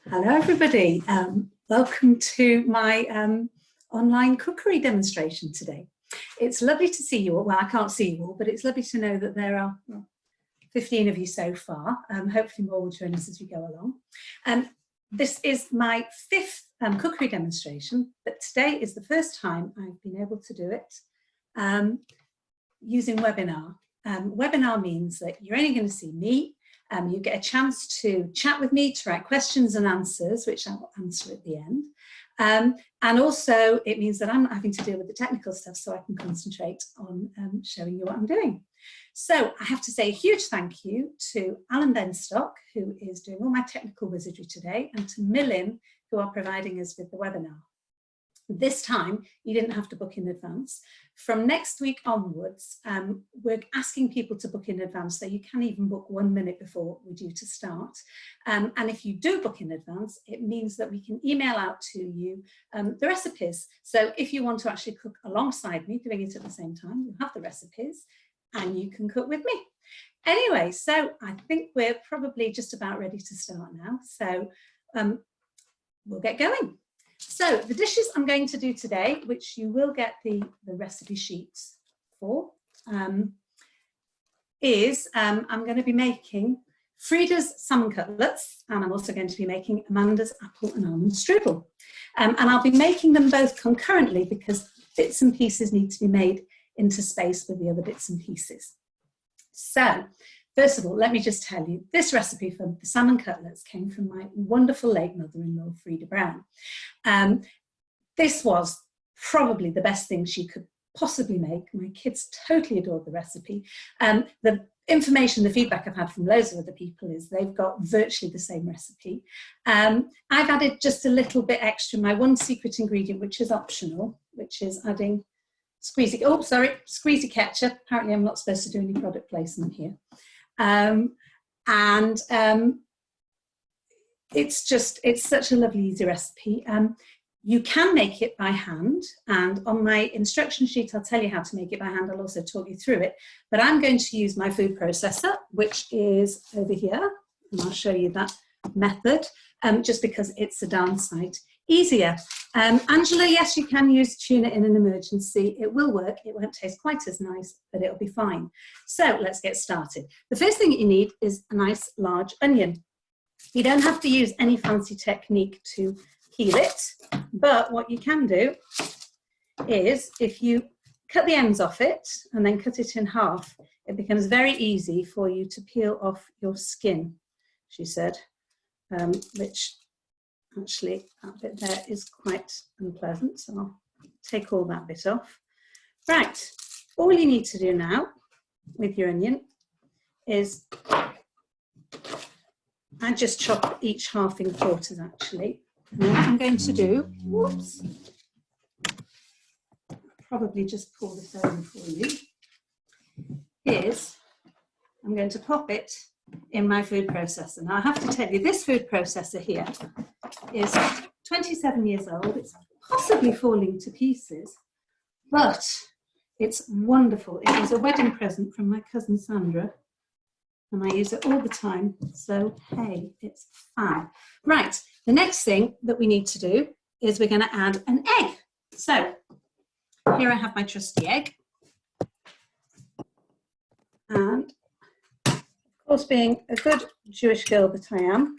Hello everybody, welcome to my online cookery demonstration today. It's lovely to see you all. Well, I can't see you all, but it's lovely to know that there are 15 of you so far. Hopefully more will join us as we go along. This is my fifth cookery demonstration, but today is the first time I've been able to do it using webinar. Webinar means that you're only going to see me. You get a chance to chat with me, to write questions and answers, which I'll answer at the end. And also it means that I'm not having to deal with the technical stuff, so I can concentrate on showing you what I'm doing. So I have to say a huge thank you to Alan Benstock, who is doing all my technical wizardry today, and to Millin, who are providing us with the webinar. This time, you didn't have to book in advance. From next week onwards, we're asking people to book in advance, so you can even book 1 minute before we're due to start. And if you do book in advance, it means that we can email out to you the recipes. So if you want to actually cook alongside me, doing it at the same time, you have the recipes and you can cook with me. Anyway, so I think we're probably just about ready to start now. So we'll get going. So the dishes I'm going to do today, which you will get the recipe sheets for, is I'm going to be making Freda's salmon cutlets, and I'm also going to be making Amanda's apple and almond strudel. And I'll be making them both concurrently because bits and pieces need to be made into space with the other bits and pieces. So first of all, let me just tell you, this recipe for the salmon cutlets came from my wonderful late mother-in-law, Freda Brown. This was probably the best thing she could possibly make. My kids totally adored the recipe. The information, the feedback I've had from loads of other people is they've got virtually the same recipe. I've added just a little bit extra, my one secret ingredient, which is optional, which is adding squeezy ketchup. Apparently I'm not supposed to do any product placement here. It's such a lovely, easy recipe. You can make it by hand, and on my instruction sheet I'll tell you how to make it by hand. I'll also talk you through it, but I'm going to use my food processor, which is over here, and I'll show you that method, just because it's a darn sight easier. Angela, yes, you can use tuna in an emergency. It will work. It won't taste quite as nice, but it'll be fine. So let's get started. The first thing you need is a nice large onion. You don't have to use any fancy technique to peel it, but what you can do is if you cut the ends off it and then cut it in half, it becomes very easy for you to peel off your skin, she said, which actually that bit there is quite unpleasant, so I'll take all that bit off. Right, all you need to do now with your onion is, I just chop each half in quarters actually. And what I'm going to do, whoops, I'll probably just pull this over for you, is I'm going to pop it in my food processor. Now I have to tell you, this food processor here is 27 years old. It's possibly falling to pieces, but it's wonderful. It was a wedding present from my cousin Sandra, and I use it all the time, so hey, it's fab. Right, the next thing that we need to do is we're going to add an egg. So here I have my trusty egg, and of course, being a good Jewish girl that I am,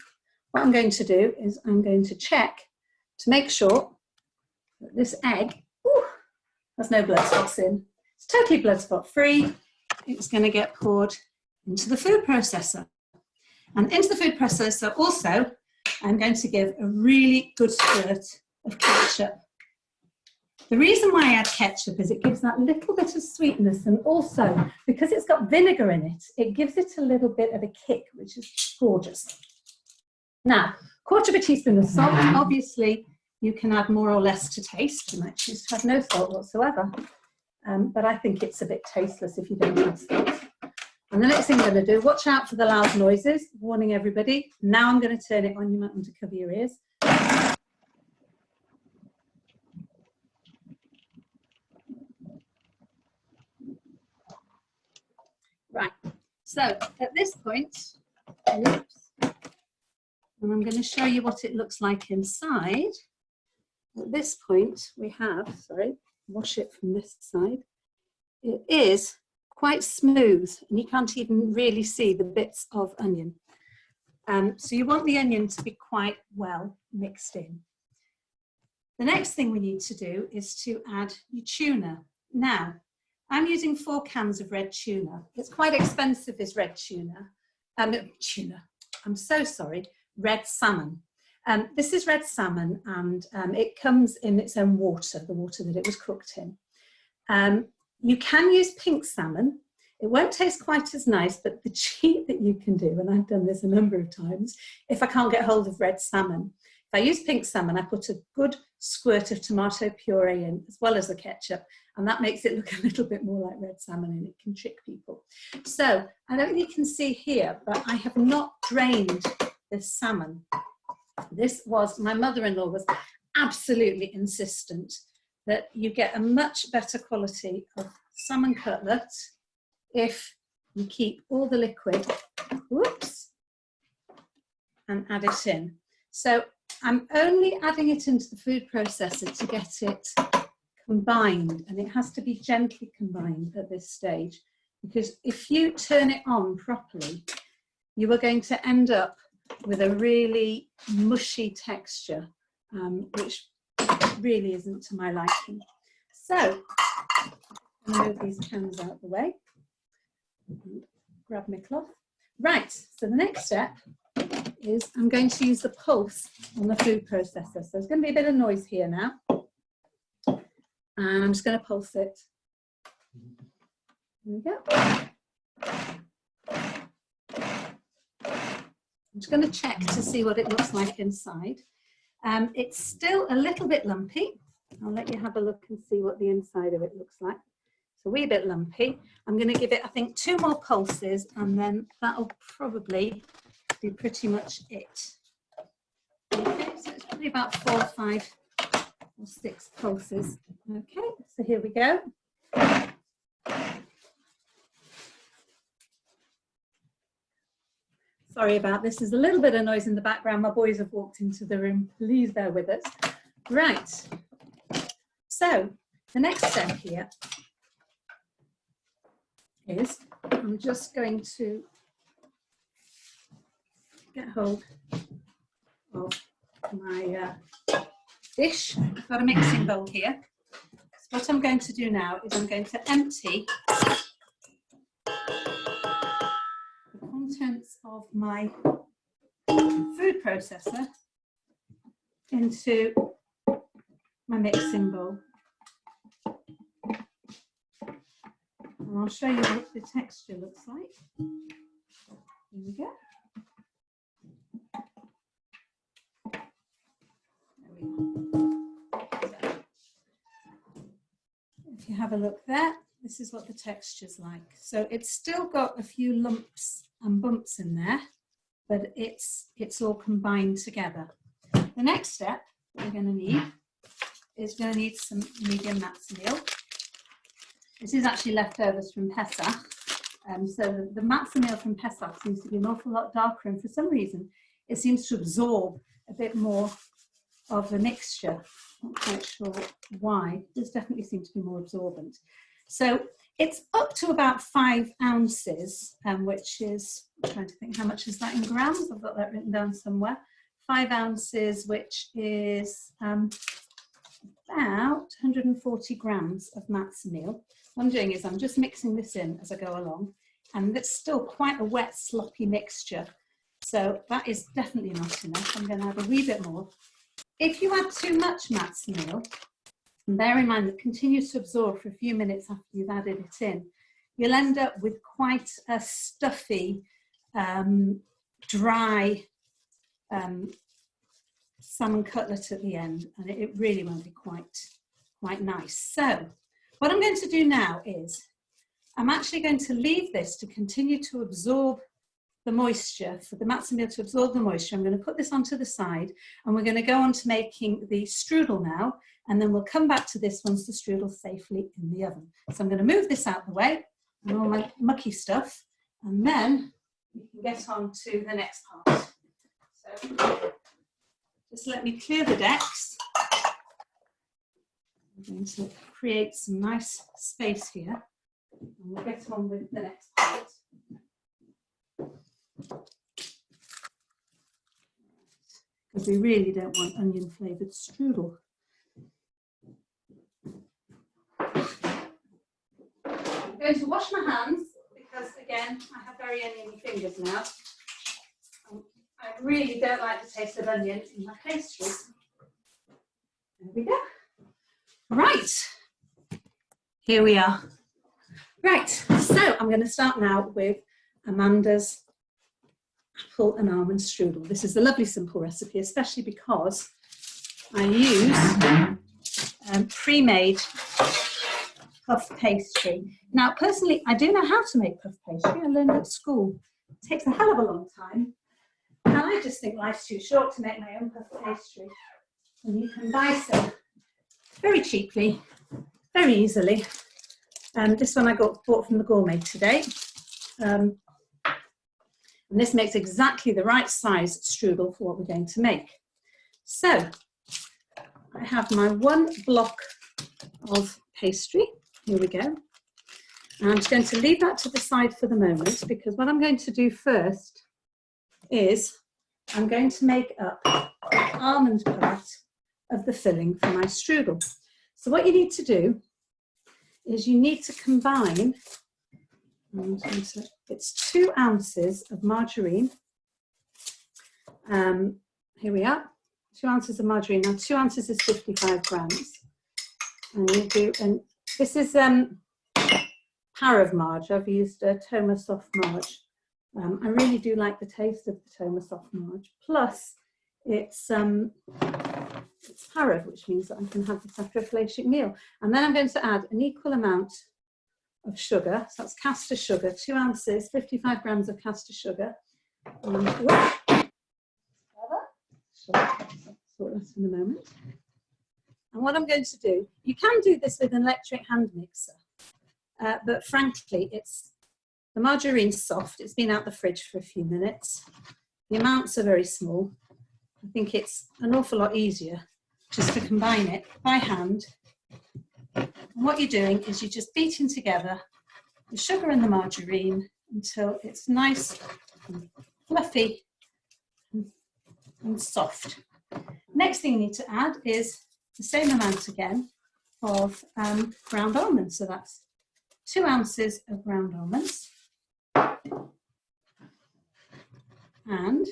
what I'm going to do is I'm going to check to make sure that this egg has no blood spots in. It's totally blood spot free. It's going to get poured into the food processor. And into the food processor also, I'm going to give a really good squirt of ketchup. The reason why I add ketchup is it gives that little bit of sweetness, and also because it's got vinegar in it, it gives it a little bit of a kick, which is gorgeous. Now, 1/4 teaspoon of salt. Obviously, you can add more or less to taste. You might choose to have no salt whatsoever, but I think it's a bit tasteless if you don't add salt. And the next thing I'm going to do, watch out for the loud noises, warning everybody. Now I'm going to turn it on. You might want to cover your ears. Right, so at this point, oops, And I'm going to show you what it looks like inside. At this point, we have, sorry, wash it from this side. It is quite smooth, and you can't even really see the bits of onion. So you want the onion to be quite well mixed in. The next thing we need to do is to add your tuna. Now, I'm using 4 cans of red tuna. It's quite expensive, this red tuna. I'm so sorry, red salmon. This is red salmon, and it comes in its own water, the water that it was cooked in. You can use pink salmon. It won't taste quite as nice, but the cheat that you can do, and I've done this a number of times, if I can't get hold of red salmon, if I use pink salmon, I put a good squirt of tomato puree in, as well as the ketchup, and that makes it look a little bit more like red salmon, and it can trick people. So, I don't know if you can see here, but I have not drained this salmon. This was, my mother-in-law was absolutely insistent that you get a much better quality of salmon cutlet if you keep all the liquid, whoops, and add it in. So I'm only adding it into the food processor to get it combined, and it has to be gently combined at this stage, because if you turn it on properly, you are going to end up with a really mushy texture, which really isn't to my liking. So I'm going to move these cans out of the way. Grab my cloth. Right, so the next step is I'm going to use the pulse on the food processor. So there's going to be a bit of noise here now. And I'm just going to pulse it. There we go. I'm just going to check to see what it looks like inside. It's still a little bit lumpy. I'll let you have a look and see what the inside of it looks like. It's a wee bit lumpy. I'm going to give it, I think, 2 more pulses, and then that'll probably be pretty much it. Okay, so it's probably about 4 or 5 or 6 pulses. Okay, so here we go. Sorry about this. There's a little bit of noise in the background. My boys have walked into the room. Please bear with us. Right. So the next step here is I'm just going to get hold of my dish. I've got a mixing bowl here. So what I'm going to do now is I'm going to empty the contents of my food processor into my mixing bowl. And I'll show you what the texture looks like. Here we go. There we go. If you have a look there, this is what the texture's like. So it's still got a few lumps and bumps in there, but it's all combined together. The next step we're going to need is going to need some medium matzo meal. This is actually leftovers from Pesach. So the matzo meal from Pesach seems to be an awful lot darker, and for some reason it seems to absorb a bit more of the mixture. Not quite sure why. This definitely seems to be more absorbent. So it's up to about 5 ounces, which is, I'm trying to think, how much is that in grams? I've got that written down somewhere. 5 ounces, which is about 140 grams of matzo meal. What I'm doing is I'm just mixing this in as I go along, and it's still quite a wet, sloppy mixture. So that is definitely not enough. I'm going to add a wee bit more. If you add too much matzo meal, and bear in mind that it continues to absorb for a few minutes after you've added it in, you'll end up with quite a stuffy, dry salmon cutlet at the end, and it really won't be quite nice. So what I'm going to do now is I'm actually going to leave this to continue to absorb the moisture, for the matzo meal to absorb the moisture. I'm going to put this onto the side, and we're going to go on to making the strudel now, and then we'll come back to this once the strudel's safely in the oven. So I'm going to move this out of the way and all my mucky stuff, and then we can get on to the next part. So just let me clear the decks. I'm going to create some nice space here, and we'll get on with the next part. Because we really don't want onion flavoured strudel. I'm going to wash my hands because, again, I have very oniony fingers now. I really don't like the taste of onion in my pastries. There we go. Right, here we are. Right, so I'm going to start now with Amanda's apple and almond strudel. This is a lovely simple recipe, especially because I use pre-made puff pastry. Now, personally, I do know how to make puff pastry. I learned at school. It takes a hell of a long time. And I just think life's too short to make my own puff pastry. And you can buy some very cheaply, very easily. This one I bought from the Gourmet today. And this makes exactly the right size strudel for what we're going to make. So I have my 1 block of pastry. Here we go. And I'm just going to leave that to the side for the moment, because what I'm going to do first is I'm going to make up the almond part of the filling for my strudel. So what you need to do is you need to combine, it's 2 ounces of margarine. Here we are, 2 ounces of margarine. Now 2 ounces is 55 grams. And you do, and this is Parav marge. I've used Toma soft marge. I really do like the taste of the Toma soft marge. Plus, it's Parav, which means that I can have this after a fleischic meal. And then I'm going to add an equal amount of sugar. So that's caster sugar, 2 ounces, 55 grams of caster sugar. And sort that in a moment. And what I'm going to do, you can do this with an electric hand mixer, but frankly, the margarine's soft. It's been out the fridge for a few minutes. The amounts are very small. I think it's an awful lot easier just to combine it by hand. And what you're doing is you're just beating together the sugar and the margarine until it's nice and fluffy and soft. Next thing you need to add is the same amount again of ground almonds. So that's 2 ounces of ground almonds. And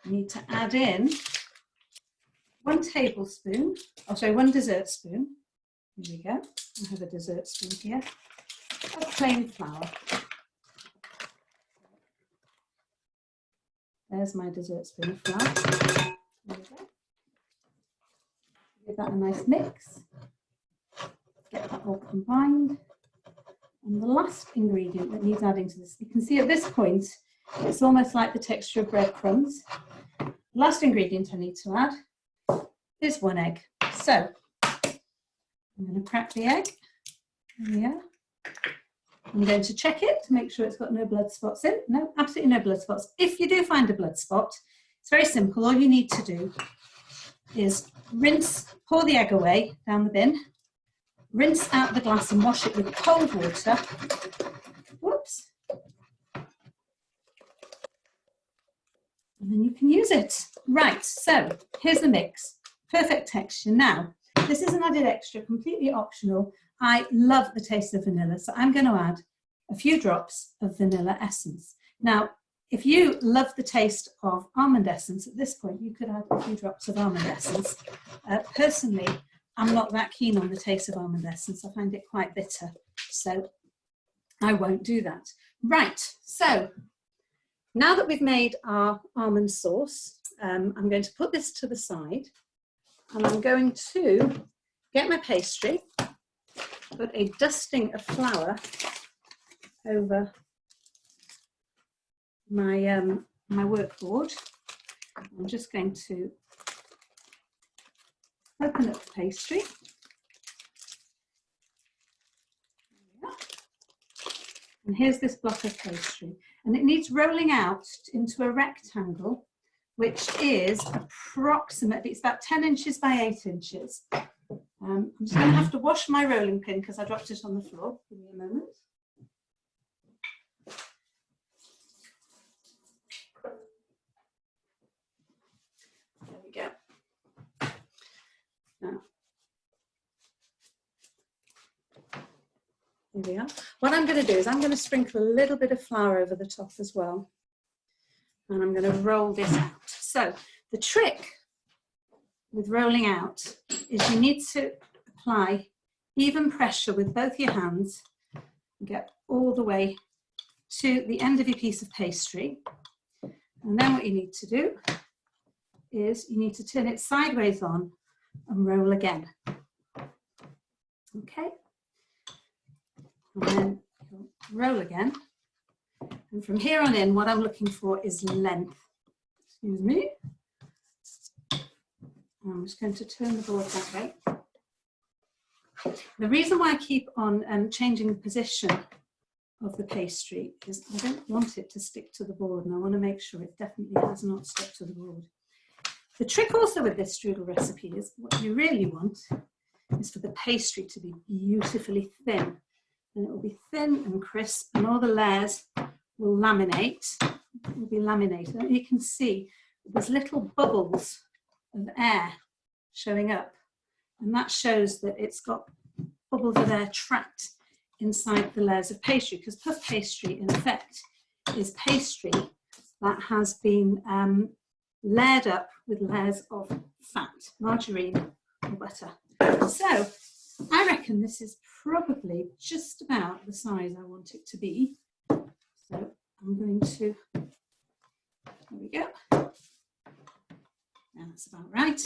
you need to add in 1 tablespoon, oh sorry, 1 dessert spoon. Here we go. I have a dessert spoon here of plain flour. There's my dessert spoon of flour. There we go. Give that a nice mix. Get that all combined. And the last ingredient that needs adding to this, you can see at this point, it's almost like the texture of breadcrumbs. The last ingredient I need to add is 1 egg. So I'm going to crack the egg. There we are. I'm going to check it to make sure it's got no blood spots in. No, absolutely no blood spots. If you do find a blood spot, it's very simple. All you need to do is rinse, pour the egg away down the bin, rinse out the glass and wash it with cold water. Whoops. And then you can use it. Right, so here's the mix. Perfect texture. Now, this is an added extra, completely optional. I love the taste of vanilla, so I'm going to add a few drops of vanilla essence. Now, if you love the taste of almond essence, at this point, you could add a few drops of almond essence. Personally, I'm not that keen on the taste of almond essence. I find it quite bitter, so I won't do that. Right, so now that we've made our almond sauce, I'm going to put this to the side, and I'm going to get my pastry, put a dusting of flour over my, my workboard. I'm just going to open up the pastry. And here's this block of pastry. And it needs rolling out into a rectangle which is approximately, it's about 10 inches by 8 inches. I'm just going to have to wash my rolling pin because I dropped it on the floor. Give me a moment. There we go. Now, here we are. What I'm going to do is I'm going to sprinkle a little bit of flour over the top as well. And I'm going to roll this out. So the trick with rolling out is you need to apply even pressure with both your hands and get all the way to the end of your piece of pastry. And then what you need to do is you need to turn it sideways on and roll again. Okay. And then roll again. And from here on in, what I'm looking for is length. Excuse me. I'm just going to turn the board that way. The reason why I keep on changing the position of the pastry is I don't want it to stick to the board, and I want to make sure it definitely has not stuck to the board. The trick also with this strudel recipe is what you really want is for the pastry to be beautifully thin. And it will be thin and crisp, and all the layers will laminate, will be laminated. And you can see there's little bubbles of air showing up, and that shows that it's got bubbles of air trapped inside the layers of pastry, because puff pastry in effect is pastry that has been layered up with layers of fat, margarine or butter. So I reckon this is probably just about the size I want it to be. So I'm going to, there we go. Now that's about right.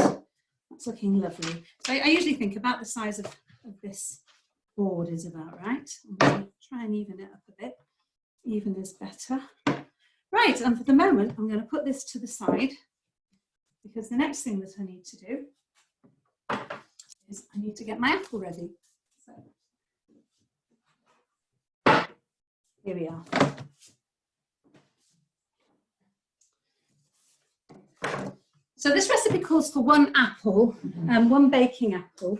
That's looking lovely. So I usually think about the size of this board is about right. I'm going to try and even it up a bit. Even is better. Right, and for the moment, I'm going to put this to the side because the next thing that I need to do is I need to get my apple ready. So here we are. So this recipe calls for 1 apple and 1 baking apple,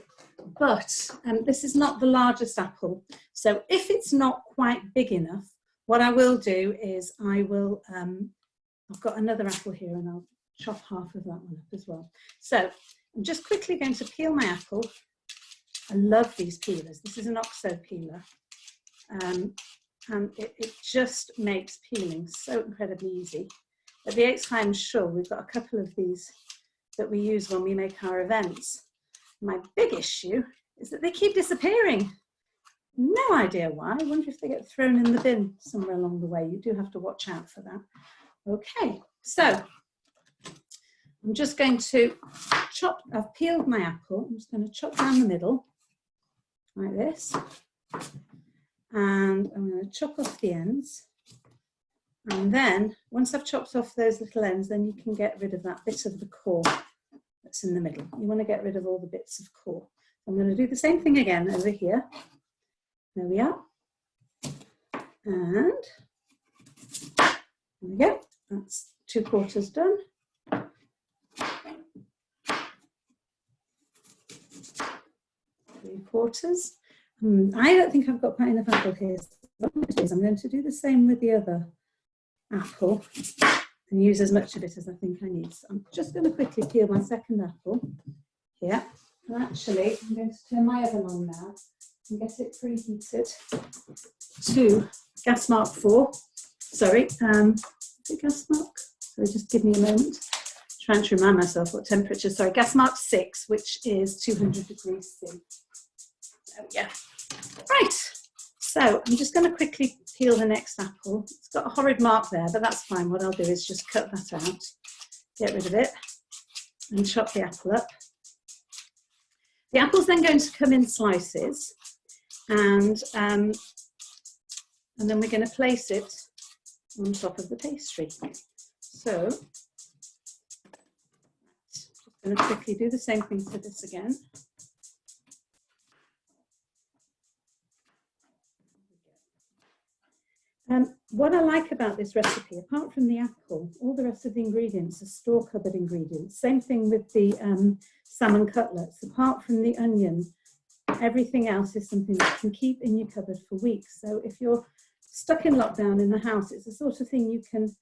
but this is not the largest apple. So if it's not quite big enough, what I will do is I will, I've got another apple here and I'll chop half of that one up as well. So I'm just quickly going to peel my apple. I love these peelers. This is an OXO peeler. And it just makes peeling so incredibly easy. At the Eichheim Schule, we've got a couple of these that we use when we make our events. My big issue is that they keep disappearing. No idea why. I wonder if they get thrown in the bin somewhere along the way. You do have to watch out for that. Okay, so I'm just going to chop, I've peeled my apple. I'm just going to chop down the middle like this. And I'm going to chop off the ends. And then, once I've chopped off those little ends, then you can get rid of that bit of the core that's in the middle. You want to get rid of all the bits of core. I'm going to do the same thing again over here. There we are. And there we go. That's 2/4 done. 3/4. I don't think I've got quite enough apple here. I'm going to do the same with the other apple and use as much of it as I think I need. So I'm just going to quickly peel my second apple here. And actually, I'm going to turn my oven on now and get it preheated to gas mark 4. Sorry, is it gas mark? Sorry, just give me a moment. Trying to remind myself what temperature. Sorry, gas mark 6, which is 200 degrees C. There we go. Right. So I'm just going to quickly peel the next apple. It's got a horrid mark there, but that's fine. What I'll do is just cut that out, get rid of it, and chop the apple up. The apple's then going to come in slices, and then we're going to place it on top of the pastry. So just going to quickly do the same thing for this again. what I like about this recipe, apart from the apple, all the rest of the ingredients are store cupboard ingredients. Same thing with the salmon cutlets. Apart from the onion, everything else is something that you can keep in your cupboard for weeks. So if you're stuck in lockdown in the house, it's the sort of thing you can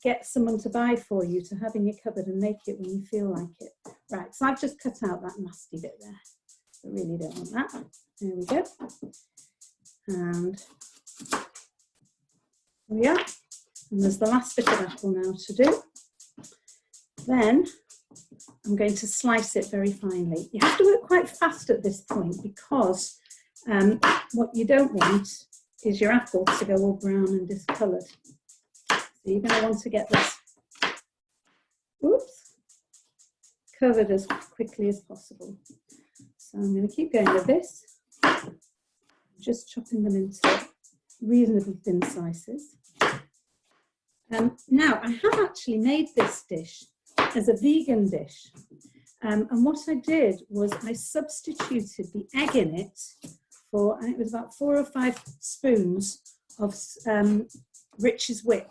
get someone to buy for you to have in your cupboard and make it when you feel like it. Right, so I've just cut out that nasty bit there. I really don't want that. There we go. And there we are. And there's the last bit of apple now to do. Then I'm going to slice it very finely. You have to work quite fast at this point because what you don't want is your apple to go all brown and discoloured. So you're going to want to get this, oops, covered as quickly as possible. So I'm going to keep going with this, just chopping them into reasonably thin slices. Now, I have actually made this dish as a vegan dish. And what I did was I substituted the egg in it for, and it was about 4 or 5 spoons of Rich's Whip.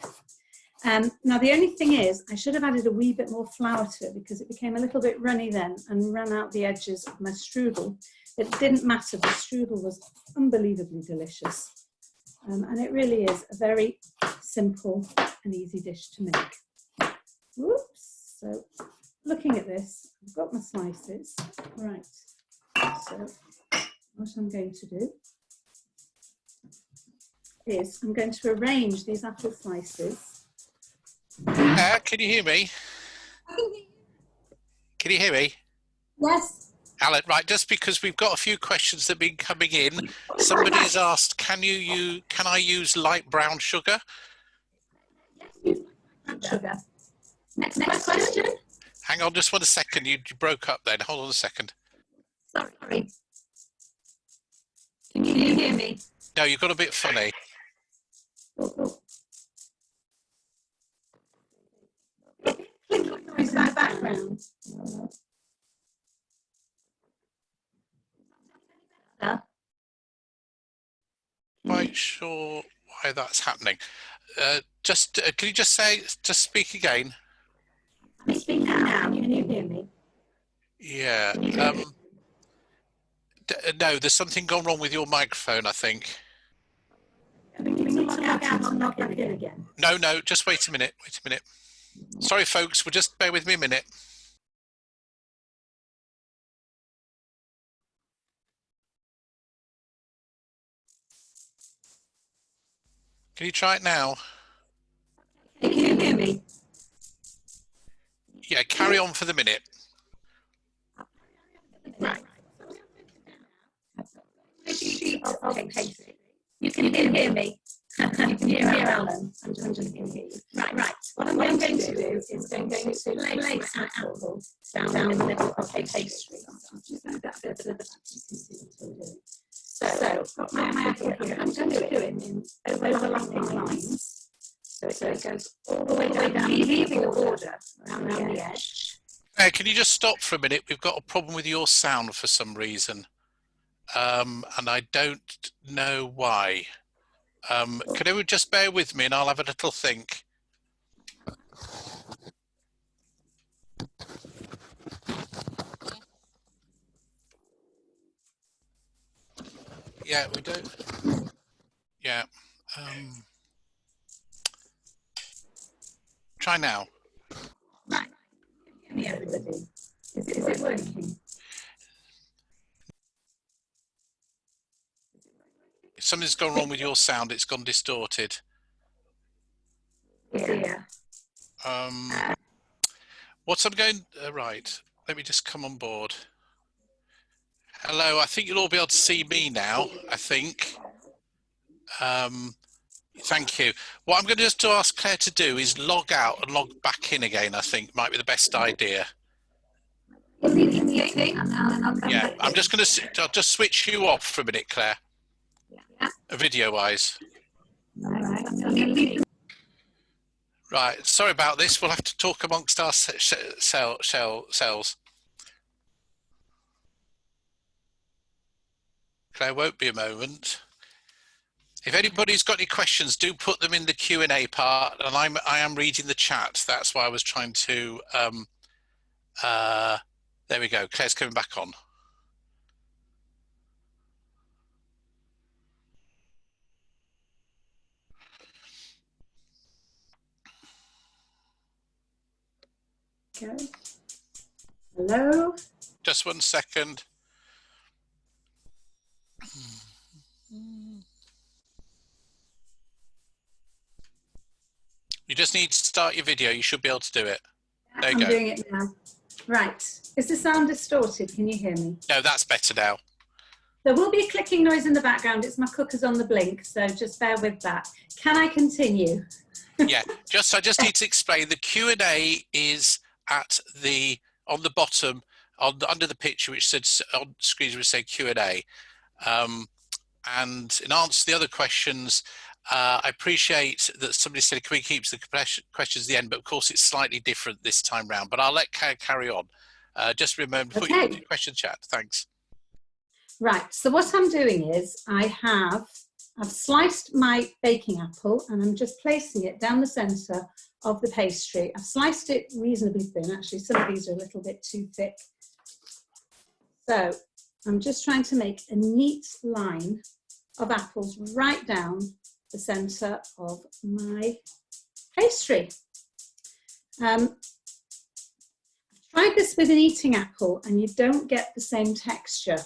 Now, the only thing is, I should have added a wee bit more flour to it because it became a little bit runny then and ran out the edges of my strudel. It didn't matter, the strudel was unbelievably delicious. And it really is a very simple and easy dish to make. Whoops, so looking at this, I've got my slices. Right, so what I'm going to do is I'm going to arrange these apple slices. Can you hear me? Can you hear me? Yes. Alan, right, just because we've got a few questions that have been coming in. Somebody has asked, can I use light brown sugar? Sugar. Next question. Hang on just 1 second, you broke up then. Hold on a second. Sorry. Can you hear me? No, you got a bit funny. Noise in the background. Quite sure why that's happening. Can you just speak again? I'm speaking now. Can you hear me? Yeah. No, there's something gone wrong with your microphone, I think. We need to log out and log back in again. No, just wait a minute. Sorry, folks, we'll just bear with me a minute. Can you try it now? Can you hear me? Yeah, carry on for the minute. Right. You can hear me. You can hear Alan. I'm just going to hear you. Right. What I'm going to do is I'm going to place my apple down in the middle of the pastry. So, got my apple here. I'm going to do it in overlapping lines. So it goes all the way down, leaving a border around the edge. Can you just stop for a minute? We've got a problem with your sound for some reason. And I don't know why. Could you just bear with me and I'll have a little think. Yeah, we don't. Yeah. Try now. Right. Everybody. Is it working? Something's gone wrong with your sound. It's gone distorted. Yeah. What's I'm going... right. Let me just come on board. Hello. I think you'll all be able to see me now, I think. Thank you. What I'm going to just ask Claire to do is log out and log back in again, I think might be the best idea. Yeah, I'm just going to... I'll just switch you off for a minute, Claire. Video-wise. Right, sorry about this. We'll have to talk amongst our cells. Claire, won't be a moment. If anybody's got any questions, do put them in the Q&A part, and I am reading the chat. That's why I was trying to. There we go. Claire's coming back on. Okay. Hello. Just 1 second. You just need to start your video. You should be able to do it. There you go. I'm doing it now. Right. Is the sound distorted? Can you hear me? No, that's better now. There will be a clicking noise in the background. It's my cooker's on the blink, so just bear with that. Can I continue? Yeah, I just need to explain. The Q&A is on the bottom, under the picture, which said on screen would say Q&A. And in answer to the other questions, I appreciate that somebody said, can we keep the questions at the end? But of course, it's slightly different this time round. But I'll let Claire carry on. Just remember, put your question chat. Thanks. Right. So what I'm doing is I've sliced my baking apple and I'm just placing it down the centre of the pastry. I've sliced it reasonably thin. Actually, some of these are a little bit too thick. So I'm just trying to make a neat line of apples right down the centre of my pastry. I've tried this with an eating apple and you don't get the same texture.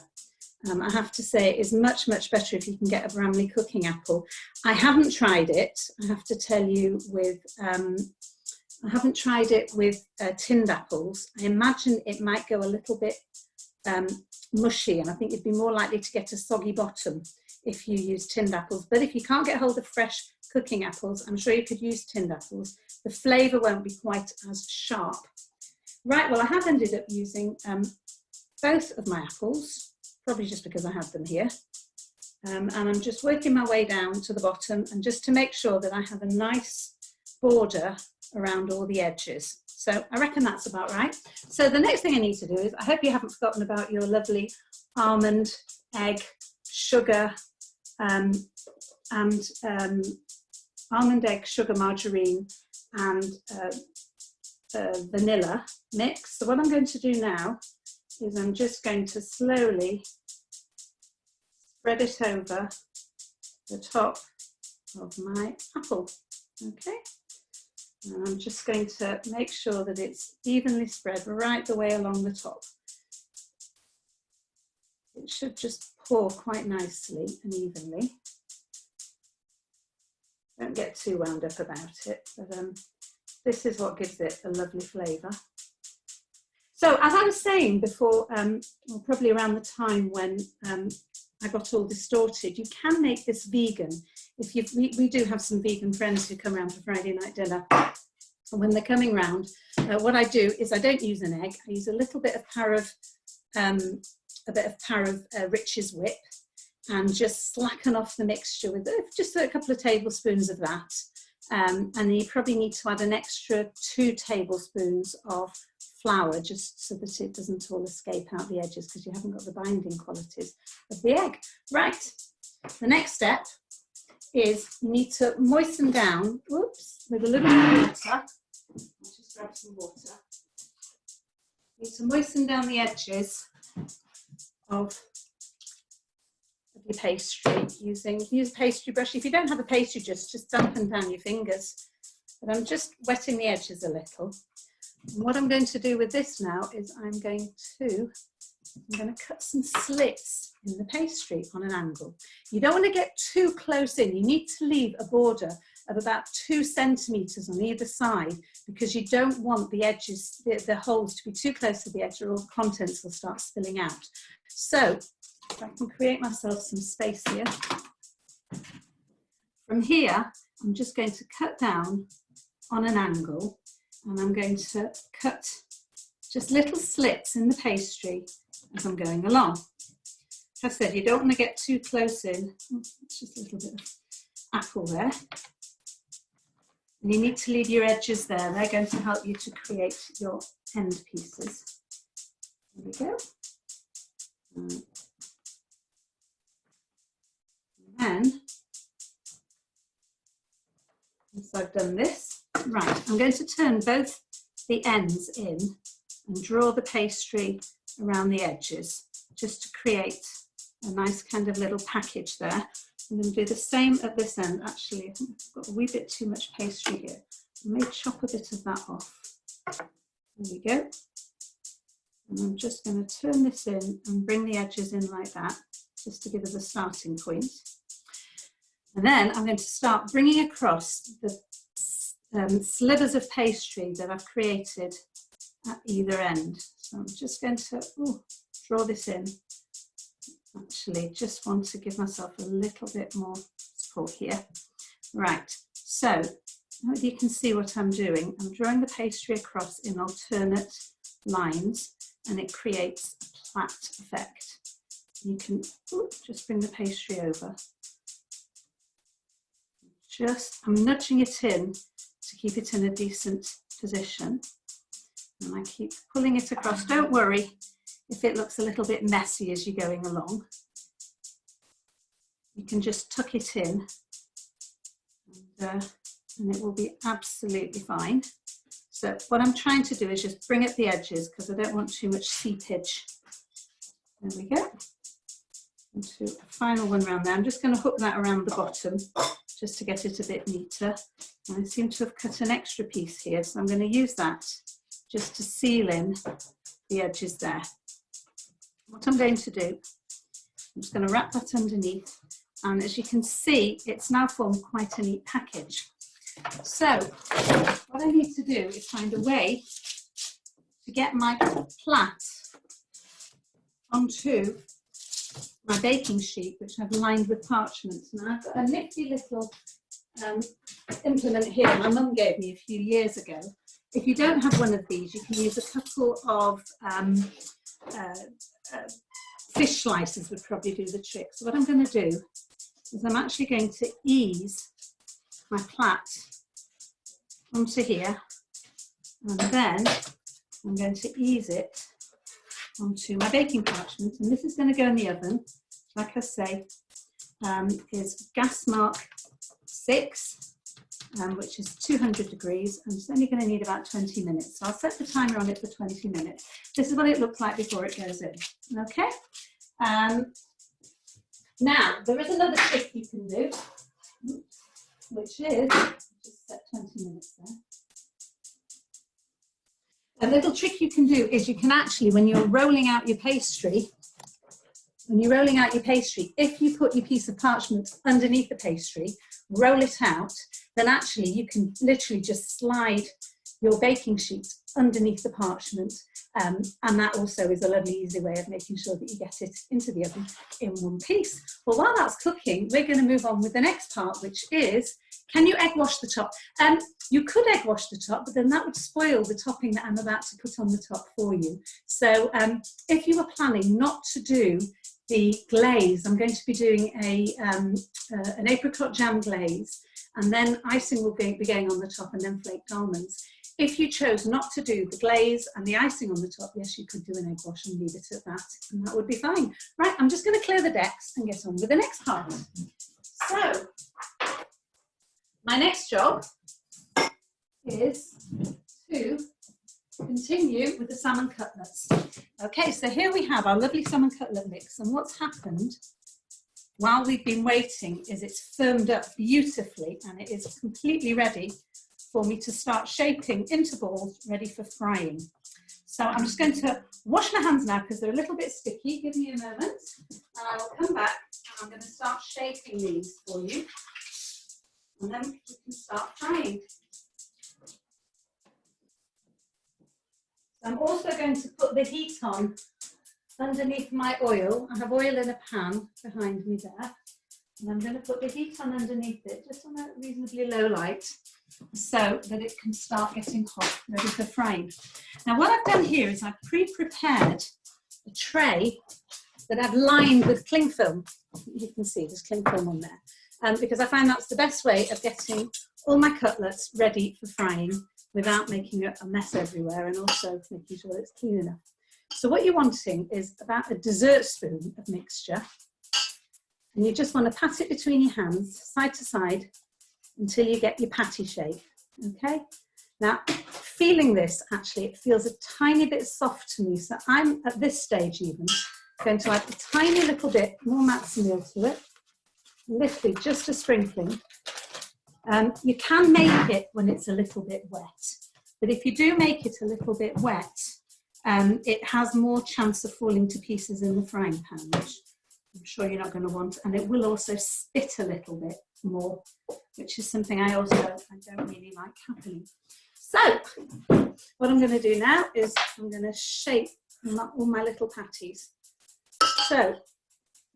I have to say it is much, much better if you can get a Bramley cooking apple. I haven't tried it, I have to tell you, with tinned apples. I imagine it might go a little bit mushy, and I think you'd be more likely to get a soggy bottom if you use tinned apples. But if you can't get hold of fresh cooking apples, I'm sure you could use tinned apples. The flavour won't be quite as sharp. Right, well, I have ended up using both of my apples, probably just because I have them here. And I'm just working my way down to the bottom, and just to make sure that I have a nice border around all the edges. So I reckon that's about right. So the next thing I need to do is, I hope you haven't forgotten about your lovely almond, egg, sugar, almond, egg, sugar, margarine, and vanilla mix. So what I'm going to do now is I'm just going to slowly spread it over the top of my apple. Okay. And I'm just going to make sure that it's evenly spread right the way along the top. It should just pour quite nicely and evenly. Don't get too wound up about it, but this is what gives it a lovely flavour. So as I was saying before, well, probably around the time when I got all distorted, you can make this vegan. If we do have some vegan friends who come around for Friday night dinner. And when they're coming round, what I do is I don't use an egg. I use a little bit of Rich's Whip, and just slacken off the mixture with just a couple of tablespoons of that. And then you probably need to add an extra 2 tablespoons of flour, just so that it doesn't all escape out the edges, because you haven't got the binding qualities of the egg. Right, the next step is you need to moisten down, with a little bit of water. I'll just grab some water. You need to moisten down the edges of your pastry use a pastry brush. If you don't have a pastry, just dampen down your fingers. But I'm just wetting the edges a little. And what I'm going to do with this now is I'm going to cut some slits in the pastry on an angle. You don't want to get too close in. You need to leave a border of about 2 centimetres on either side, because you don't want the edges, the holes, to be too close to the edge, or all the contents will start spilling out. So if I can create myself some space here. From here, I'm just going to cut down on an angle, and I'm going to cut just little slits in the pastry as I'm going along. As I said, you don't want to get too close in. It's just a little bit of apple there. And you need to leave your edges there. They're going to help you to create your end pieces. There we go. And then So I've done this. Right, I'm going to turn both the ends in and draw the pastry around the edges just to create a nice kind of little package there. I'm going to do the same at this end. Actually, I think I've got a wee bit too much pastry here. I may chop a bit of that off. There we go. And I'm just going to turn this in and bring the edges in like that, just to give us a starting point. And then I'm going to start bringing across the slivers of pastry that I've created at either end. So I'm just going to draw this in. Actually, just want to give myself a little bit more support here. Right, so I hope you can see what I'm doing. I'm drawing the pastry across in alternate lines and it creates a plait effect. You can just bring the pastry over. I'm nudging it in to keep it in a decent position. And I keep pulling it across. Don't worry if it looks a little bit messy as you're going along. You can just tuck it in and it will be absolutely fine. So what I'm trying to do is just bring up the edges because I don't want too much seepage. There we go. Into a final one around there. I'm just going to hook that around the bottom just to get it a bit neater. And I seem to have cut an extra piece here, so I'm going to use that just to seal in the edges there. What I'm going to do, I'm just going to wrap that underneath, and as you can see, it's now formed quite a neat package. So what I need to do is find a way to get my plait onto my baking sheet, which I've lined with parchment. Now I've got a nifty little implement here my mum gave me a few years ago. If you don't have one of these, you can use a couple of fish slices would probably do the trick. So what I'm going to do is I'm actually going to ease my plait onto here, and then I'm going to ease it onto my baking parchment, and this is going to go in the oven, like I say, is gas mark 6, which is 200 degrees, and it's only going to need about 20 minutes. So I'll set the timer on it for 20 minutes. This is what it looks like before it goes in. Okay. Now there is another trick you can do, which is just set 20 minutes there. A little trick you can do is you can actually, when you're rolling out your pastry, if you put your piece of parchment underneath the pastry, roll it out, then actually you can literally just slide your baking sheet underneath the parchment, and that also is a lovely easy way of making sure that you get it into the oven in one piece. Well, while that's cooking, we're going to move on with the next part, which is, can you egg wash the top? You could egg wash the top, but then that would spoil the topping that I'm about to put on the top for you. So if you were planning not to do the glaze, I'm going to be doing an apricot jam glaze, and then icing will be going on the top, and then flaked almonds. If you chose not to do the glaze and the icing on the top, yes, you could do an egg wash and leave it at that, and that would be fine. Right, I'm just going to clear the decks and get on with the next part. So, my next job is to continue with the salmon cutlets. Okay, so here we have our lovely salmon cutlet mix, and what's happened while we've been waiting is it's firmed up beautifully and it is completely ready for me to start shaping into balls ready for frying. So I'm just going to wash my hands now because they're a little bit sticky. Give me a moment and I will come back and I'm going to start shaping these for you, and then we can start frying. I'm also going to put the heat on underneath my oil. I have oil in a pan behind me there, and I'm going to put the heat on underneath it, just on a reasonably low light, so that it can start getting hot, ready for frying. Now what I've done here is I've pre-prepared a tray that I've lined with cling film. You can see there's cling film on there, because I find that's the best way of getting all my cutlets ready for frying without making a mess everywhere, and also making sure it's clean enough. So what you're wanting is about a dessert spoon of mixture, and you just want to pat it between your hands, side to side, until you get your patty shape, okay? Now, feeling this, actually, it feels a tiny bit soft to me, so I'm, at this stage even, going to add a tiny little bit more matzo meal to it, literally just a sprinkling. You can make it when it's a little bit wet, but if you do make it a little bit wet, it has more chance of falling to pieces in the frying pan, which I'm sure you're not going to want, and it will also spit a little bit more, which is something I don't really like happening. So what I'm going to do now is I'm going to shape all my little patties. So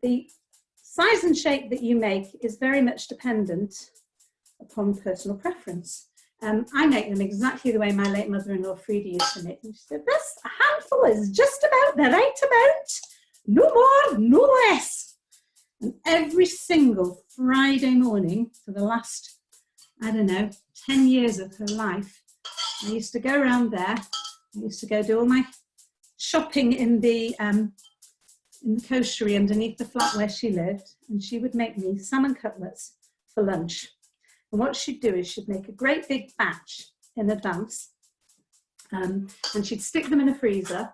the size and shape that you make is very much dependent upon personal preference. I make them exactly the way my late mother-in-law Freda used to make them. She said, this handful is just about the right amount, no more, no less. And every single Friday morning for the last, I don't know, 10 years of her life, I used to go around there. I used to go do all my shopping in the koshery underneath the flat where she lived, and she would make me salmon cutlets for lunch. And what she'd do is she'd make a great big batch in advance, and she'd stick them in a freezer,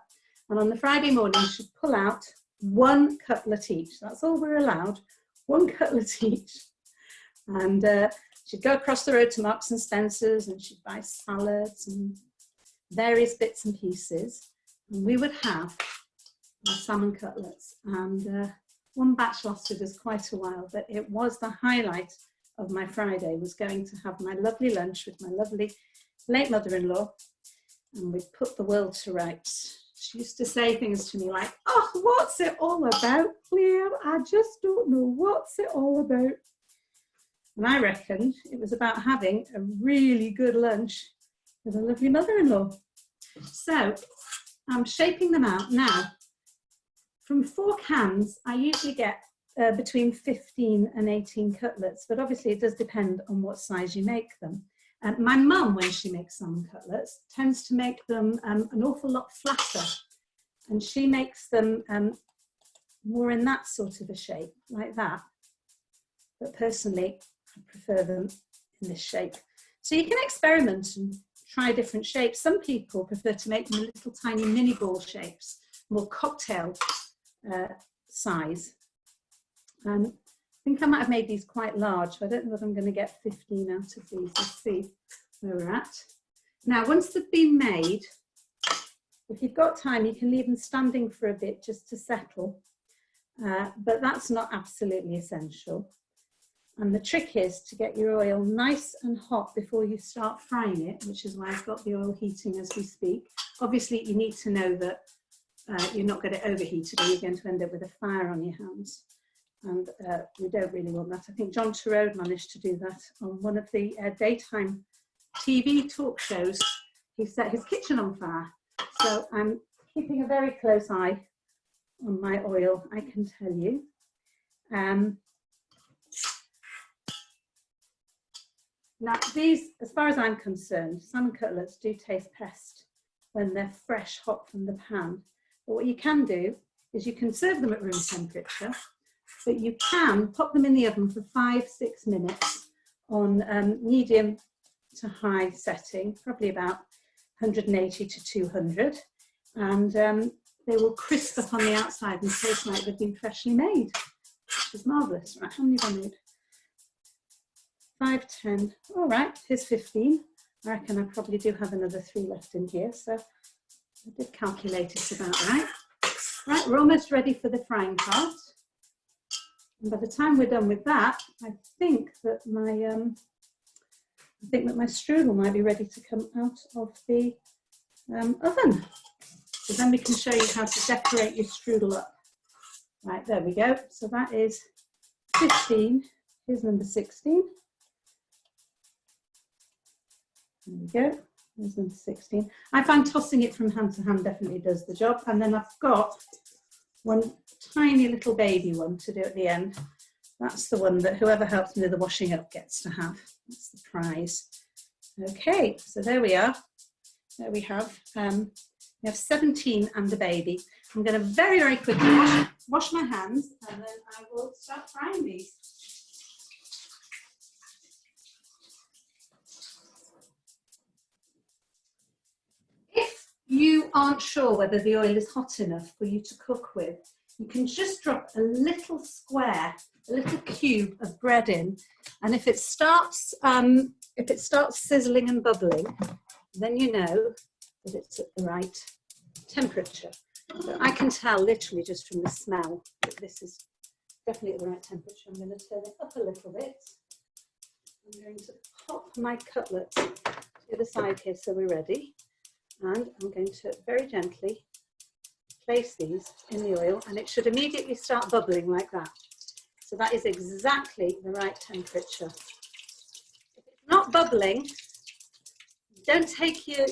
and on the Friday morning she'd pull out 1 cutlet each. That's all we're allowed, 1 cutlet each. And she'd go across the road to Marks and Spencer's and she'd buy salads and various bits and pieces, and we would have our salmon cutlets. And one batch lasted us quite a while, but it was the highlight of my Friday, was going to have my lovely lunch with my lovely late mother-in-law, and we'd put the world to rights. She used to say things to me like, oh, what's it all about, Claire? I just don't know what's it all about. And I reckoned it was about having a really good lunch with a lovely mother-in-law. So I'm shaping them out now. From 4 cans, I usually get between 15 and 18 cutlets, but obviously it does depend on what size you make them. My mum, when she makes salmon cutlets, tends to make them an awful lot flatter, and she makes them more in that sort of a shape, like that. But personally, I prefer them in this shape. So you can experiment and try different shapes. Some people prefer to make them in little tiny mini ball shapes, more cocktail size. I think I might have made these quite large, but I don't know whether I'm going to get 15 out of these. Let's see where we're at. Now, once they've been made, if you've got time, you can leave them standing for a bit just to settle, but that's not absolutely essential. And the trick is to get your oil nice and hot before you start frying it, which is why I've got the oil heating as we speak. Obviously, you need to know that you're not going to overheat it, or you're going to end up with a fire on your hands. And we don't really want that. I think John Turode managed to do that on one of the daytime TV talk shows. He set his kitchen on fire. So I'm keeping a very close eye on my oil, I can tell you. Now these, as far as I'm concerned, salmon cutlets do taste best when they're fresh, hot from the pan. But what you can do is you can serve them at room temperature, but you can pop them in the oven for 5-6 minutes on medium to high setting, probably about 180 to 200, and they will crisp up on the outside and taste like they've been freshly made, which is marvellous. Right, how many have I made? 5, 10, all right, here's 15. I reckon I probably do have another 3 left in here, so I did calculate it about right. Right, we're almost ready for the frying part. And by the time we're done with that, I think that my strudel might be ready to come out of the oven. So then we can show you how to decorate your strudel up. Right, there we go. So that is 15. Here's number 16. There we go. There's number 16. I find tossing it from hand to hand definitely does the job. And then I've got one tiny little baby one to do at the end. That's the one that whoever helps me with the washing up gets to have. That's the prize. Okay, so there we are. There we have 17 and a baby. I'm going to very, very quickly wash my hands, and then I will start frying these. you aren't sure whether the oil is hot enough for you to cook with, you can just drop a little square, a little cube of bread in, and if it starts sizzling and bubbling, then you know that it's at the right temperature. So I can tell literally just from the smell that this is definitely at the right temperature. I'm going to turn it up a little bit. I'm going to pop my cutlets to the other side here so we're ready. And I'm going to very gently place these in the oil, and it should immediately start bubbling like that. So that is exactly the right temperature. If it's not bubbling, don't take your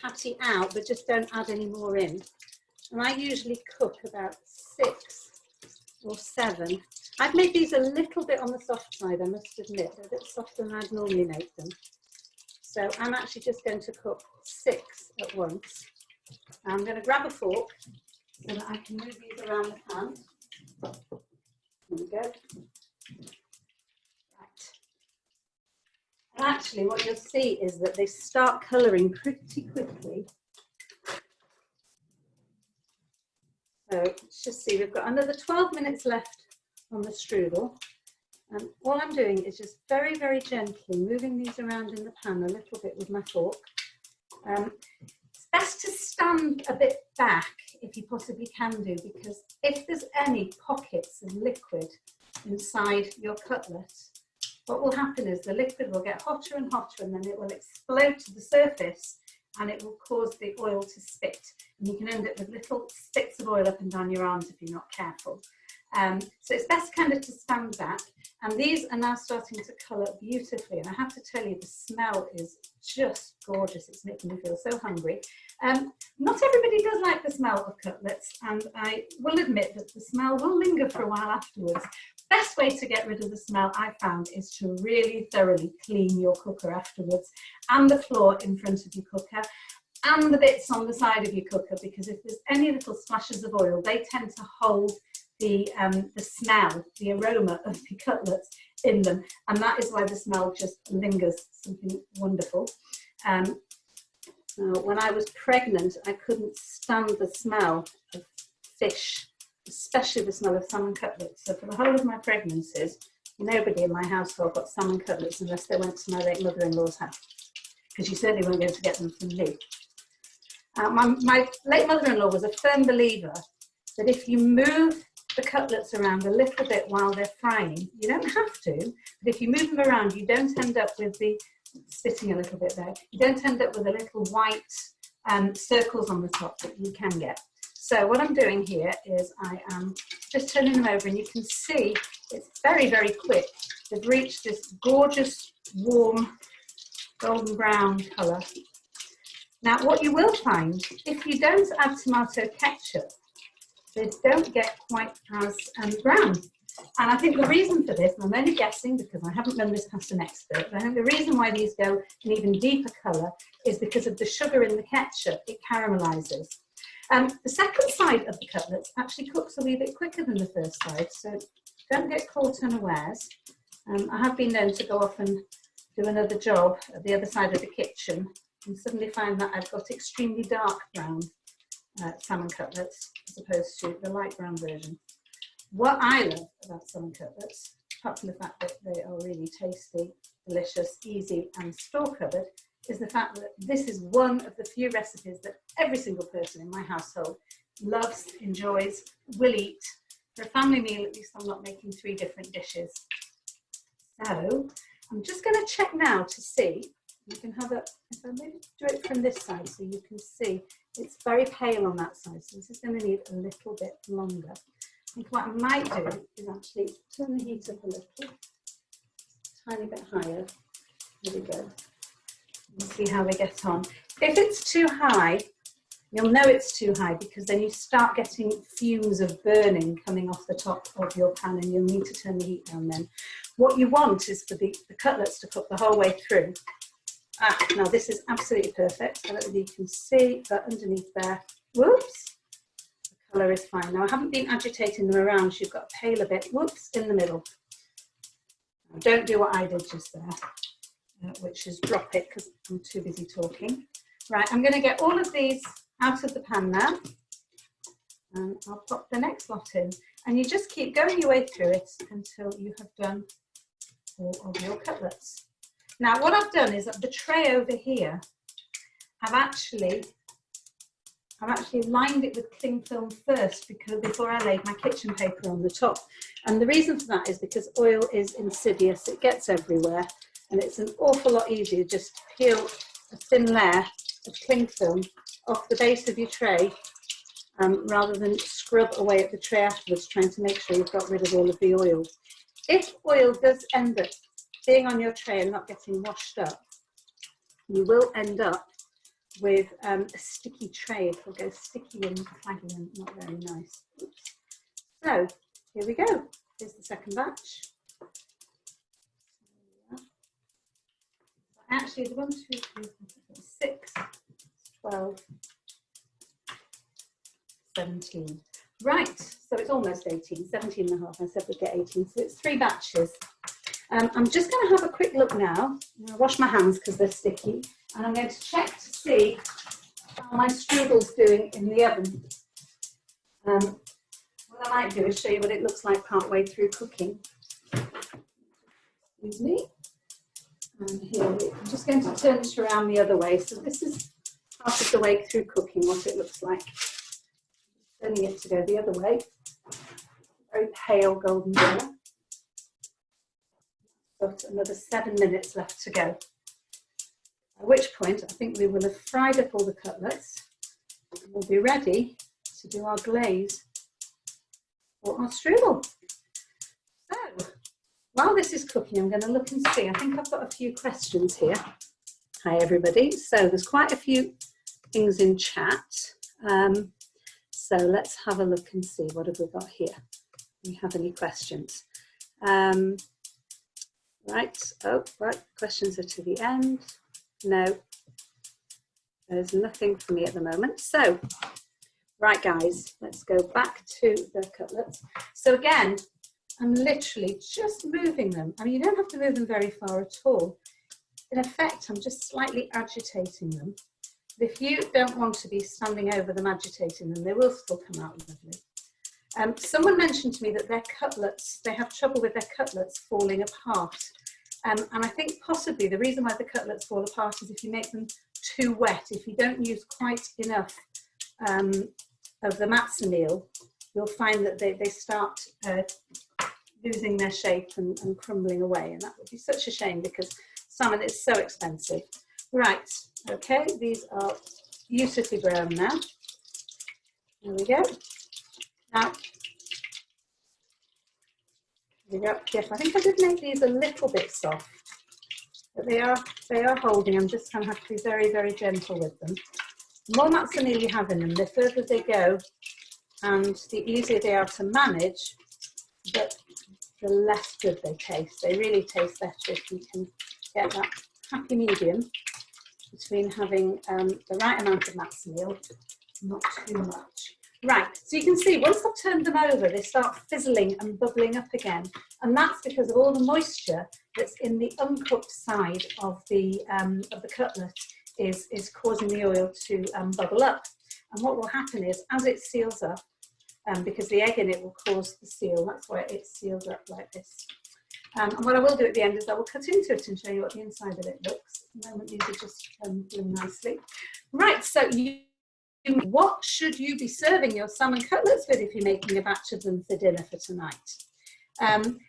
patty out, but just don't add any more in. And I usually cook about 6 or 7. I've made these a little bit on the soft side, I must admit. They're a bit softer than I'd normally make them. So I'm actually just going to cook 6 at once. I'm going to grab a fork so that I can move these around the pan. There we go. Right. And actually what you'll see is that they start colouring pretty quickly. So let's just see, we've got another 12 minutes left on the strudel. And all I'm doing is just very, very gently moving these around in the pan a little bit with my fork. It's best to stand a bit back if you possibly can do, because if there's any pockets of liquid inside your cutlet, what will happen is the liquid will get hotter and hotter, and then it will explode to the surface and it will cause the oil to spit. And you can end up with little spits of oil up and down your arms if you're not careful. So it's best kind of to stand back. And these are now starting to colour beautifully. And I have to tell you, the smell is just gorgeous. It's making me feel so hungry. Not everybody does like the smell of cutlets, and I will admit that the smell will linger for a while afterwards. Best way to get rid of the smell, I found, is to really thoroughly clean your cooker afterwards, and the floor in front of your cooker, and the bits on the side of your cooker, because if there's any little splashes of oil, they tend to hold the smell, the aroma of the cutlets in them, and that is why the smell just lingers. Something wonderful. When I was pregnant, I couldn't stand the smell of fish, especially the smell of salmon cutlets. So for the whole of my pregnancies, nobody in my household got salmon cutlets unless they went to my late mother-in-law's house, because you certainly weren't going to get them from me. My late mother-in-law was a firm believer that if you move the cutlets around a little bit while they're frying, you don't have to, but if you move them around, you don't end up with the, spitting a little bit there, you don't end up with the little white circles on the top that you can get. So what I'm doing here is I am just turning them over, and you can see it's very, very quick. They've reached this gorgeous, warm, golden brown colour. Now, what you will find, if you don't add tomato ketchup, they don't get quite as brown. And I think the reason for this, and I'm only guessing because I haven't done this past an expert, but I think the reason why these go an even deeper colour is because of the sugar in the ketchup. It caramelizes. The second side of the cutlets actually cooks a wee bit quicker than the first side, so don't get caught unawares. I have been known to go off and do another job at the other side of the kitchen and suddenly find that I've got extremely dark brown salmon cutlets as opposed to the light brown version. What I love about salmon cutlets, apart from the fact that they are really tasty, delicious, easy and store cupboard, is the fact that this is one of the few recipes that every single person in my household loves, enjoys, will eat. For a family meal, at least I'm not making 3 different dishes. So I'm just going to check now to see. You can have a, if I maybe do it from this side so you can see, it's very pale on that side, so this is going to need a little bit longer. I think what I might do is actually turn the heat up a little, tiny bit higher. There we go. And see how they get on. If it's too high, you'll know it's too high because then you start getting fumes of burning coming off the top of your pan, and you'll need to turn the heat down then. What you want is for the cutlets to cook the whole way through. Now this is absolutely perfect. I don't know if you can see that underneath there. Whoops, the colour is fine. Now I haven't been agitating them around, so you've got a pale a bit. Whoops, in the middle. Now, don't do what I did just there, which is drop it because I'm too busy talking. Right, I'm going to get all of these out of the pan now. And I'll pop the next lot in. And you just keep going your way through it until you have done all of your cutlets. Now, what I've done is that the tray over here, I've actually lined it with cling film first before I laid my kitchen paper on the top. And the reason for that is because oil is insidious, it gets everywhere, and it's an awful lot easier just to peel a thin layer of cling film off the base of your tray rather than scrub away at the tray afterwards, trying to make sure you've got rid of all of the oil. If oil does end up being on your tray and not getting washed up, you will end up with a sticky tray. It'll go sticky and claggy and not very nice. Oops. So here we go. Here's the second batch. Actually, the 1, 2, 3, 4, 5, 6, 12, 17. Right, so it's almost 18, 17 and a half. I said we'd get 18, so it's 3 batches. I'm just going to have a quick look now. I'm going to wash my hands because they're sticky, and I'm going to check to see how my strudel's doing in the oven. What I might do is show you what it looks like part way through cooking. Excuse me. And here I'm just going to turn it around the other way. So this is half of the way through cooking, what it looks like. Turning it to go the other way. Very pale golden brown. Got another 7 minutes left to go. At which point I think we will have fried up all the cutlets and we'll be ready to do our glaze for our strudel. So while this is cooking, I'm going to look and see. I think I've got a few questions here. Hi everybody. So there's quite a few things in chat. So let's have a look and see what have we got here. Do we have any questions? Right, oh, right, questions are to the end. No, there's nothing for me at the moment. So, right guys, let's go back to the cutlets. So again, I'm literally just moving them. I mean, you don't have to move them very far at all. In effect, I'm just slightly agitating them. But if you don't want to be standing over them agitating them, they will still come out lovely. Someone mentioned to me that their cutlets, they have trouble with their cutlets falling apart. And I think possibly the reason why the cutlets fall apart is if you make them too wet. If you don't use quite enough of the matzo meal, you'll find that they start losing their shape and crumbling away. And that would be such a shame because salmon is so expensive. Right, okay, these are beautifully brown now. There we go. Now, yes, I think I did make these a little bit soft, but they are holding. I'm just going to have to be very, very gentle with them. The more matzo meal you have in them, the further they go, and the easier they are to manage, but the less good they taste. They really taste better if you can get that happy medium between having the right amount of matzo meal, not too much. Right, so you can see once I've turned them over, they start fizzling and bubbling up again. And that's because of all the moisture that's in the uncooked side of the cutlet is causing the oil to bubble up. And what will happen is, as it seals up, because the egg in it will cause the seal, that's why it seals up like this. And what I will do at the end is I will cut into it and show you what the inside of it looks. At the moment, these are just doing nicely. Right, so what should you be serving your salmon cutlets with if you're making a batch of them for dinner for tonight? And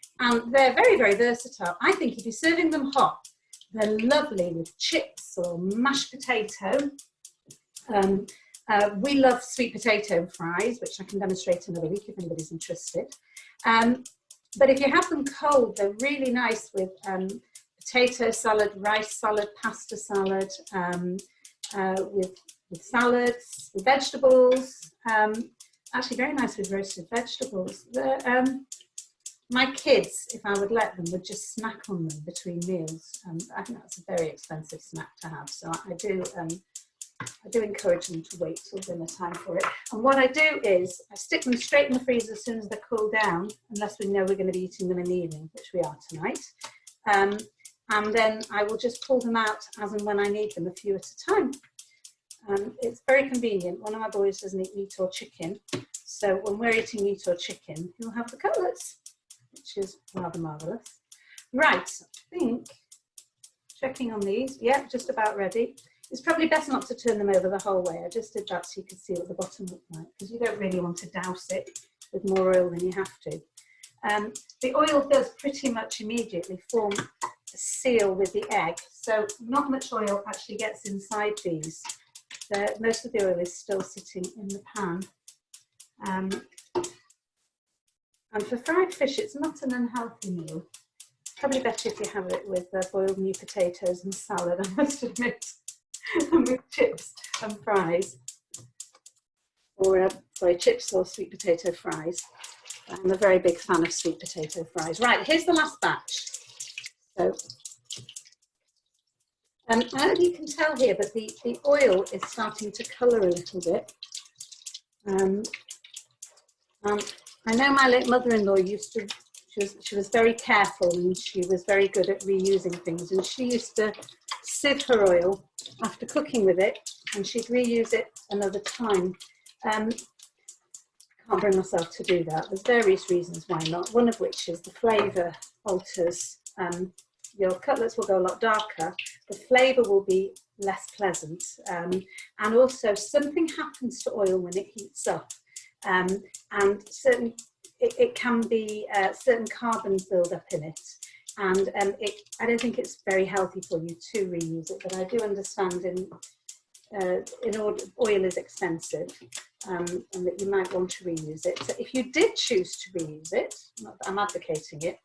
they're very, very versatile. I think if you're serving them hot, they're lovely with chips or mashed potato. We love sweet potato fries, which I can demonstrate another week if anybody's interested. But if you have them cold, they're really nice with potato salad, rice salad, pasta salad, with salads, with vegetables, actually very nice with roasted vegetables. My kids, if I would let them, would just snack on them between meals. I think that's a very expensive snack to have, so I do encourage them to wait till dinner time for it. And what I do is I stick them straight in the freezer as soon as they're cooled down, unless we know we're going to be eating them in the evening, which we are tonight. And then I will just pull them out as and when I need them, a few at a time. It's very convenient. One of my boys doesn't eat meat or chicken, so when we're eating meat or chicken, he'll have the cutlets, which is rather marvellous. Right, I think, checking on these, yeah, just about ready. It's probably best not to turn them over the whole way. I just did that so you could see what the bottom looked like, because you don't really want to douse it with more oil than you have to. The oil does pretty much immediately form a seal with the egg, so not much oil actually gets inside these. Most of the oil is still sitting in the pan. And for fried fish, it's not an unhealthy meal. Probably better if you have it with boiled new potatoes and salad, I must admit, than with chips and fries. Or, sorry, chips or sweet potato fries. I'm a very big fan of sweet potato fries. Right, here's the last batch. So, I don't know if you can tell here, but the oil is starting to colour a little bit. I know my late mother-in-law she was very careful, and she was very good at reusing things, and she used to sieve her oil after cooking with it, and she'd reuse it another time. I can't bring myself to do that. There's various reasons why not, one of which is the flavour alters. Your cutlets will go a lot darker, the flavour will be less pleasant, and also something happens to oil when it heats up, and certain it can be certain carbons build up in it, and I don't think it's very healthy for you to reuse it, but I do understand oil is expensive, and that you might want to reuse it. So if you did choose to reuse it, not that I'm advocating it,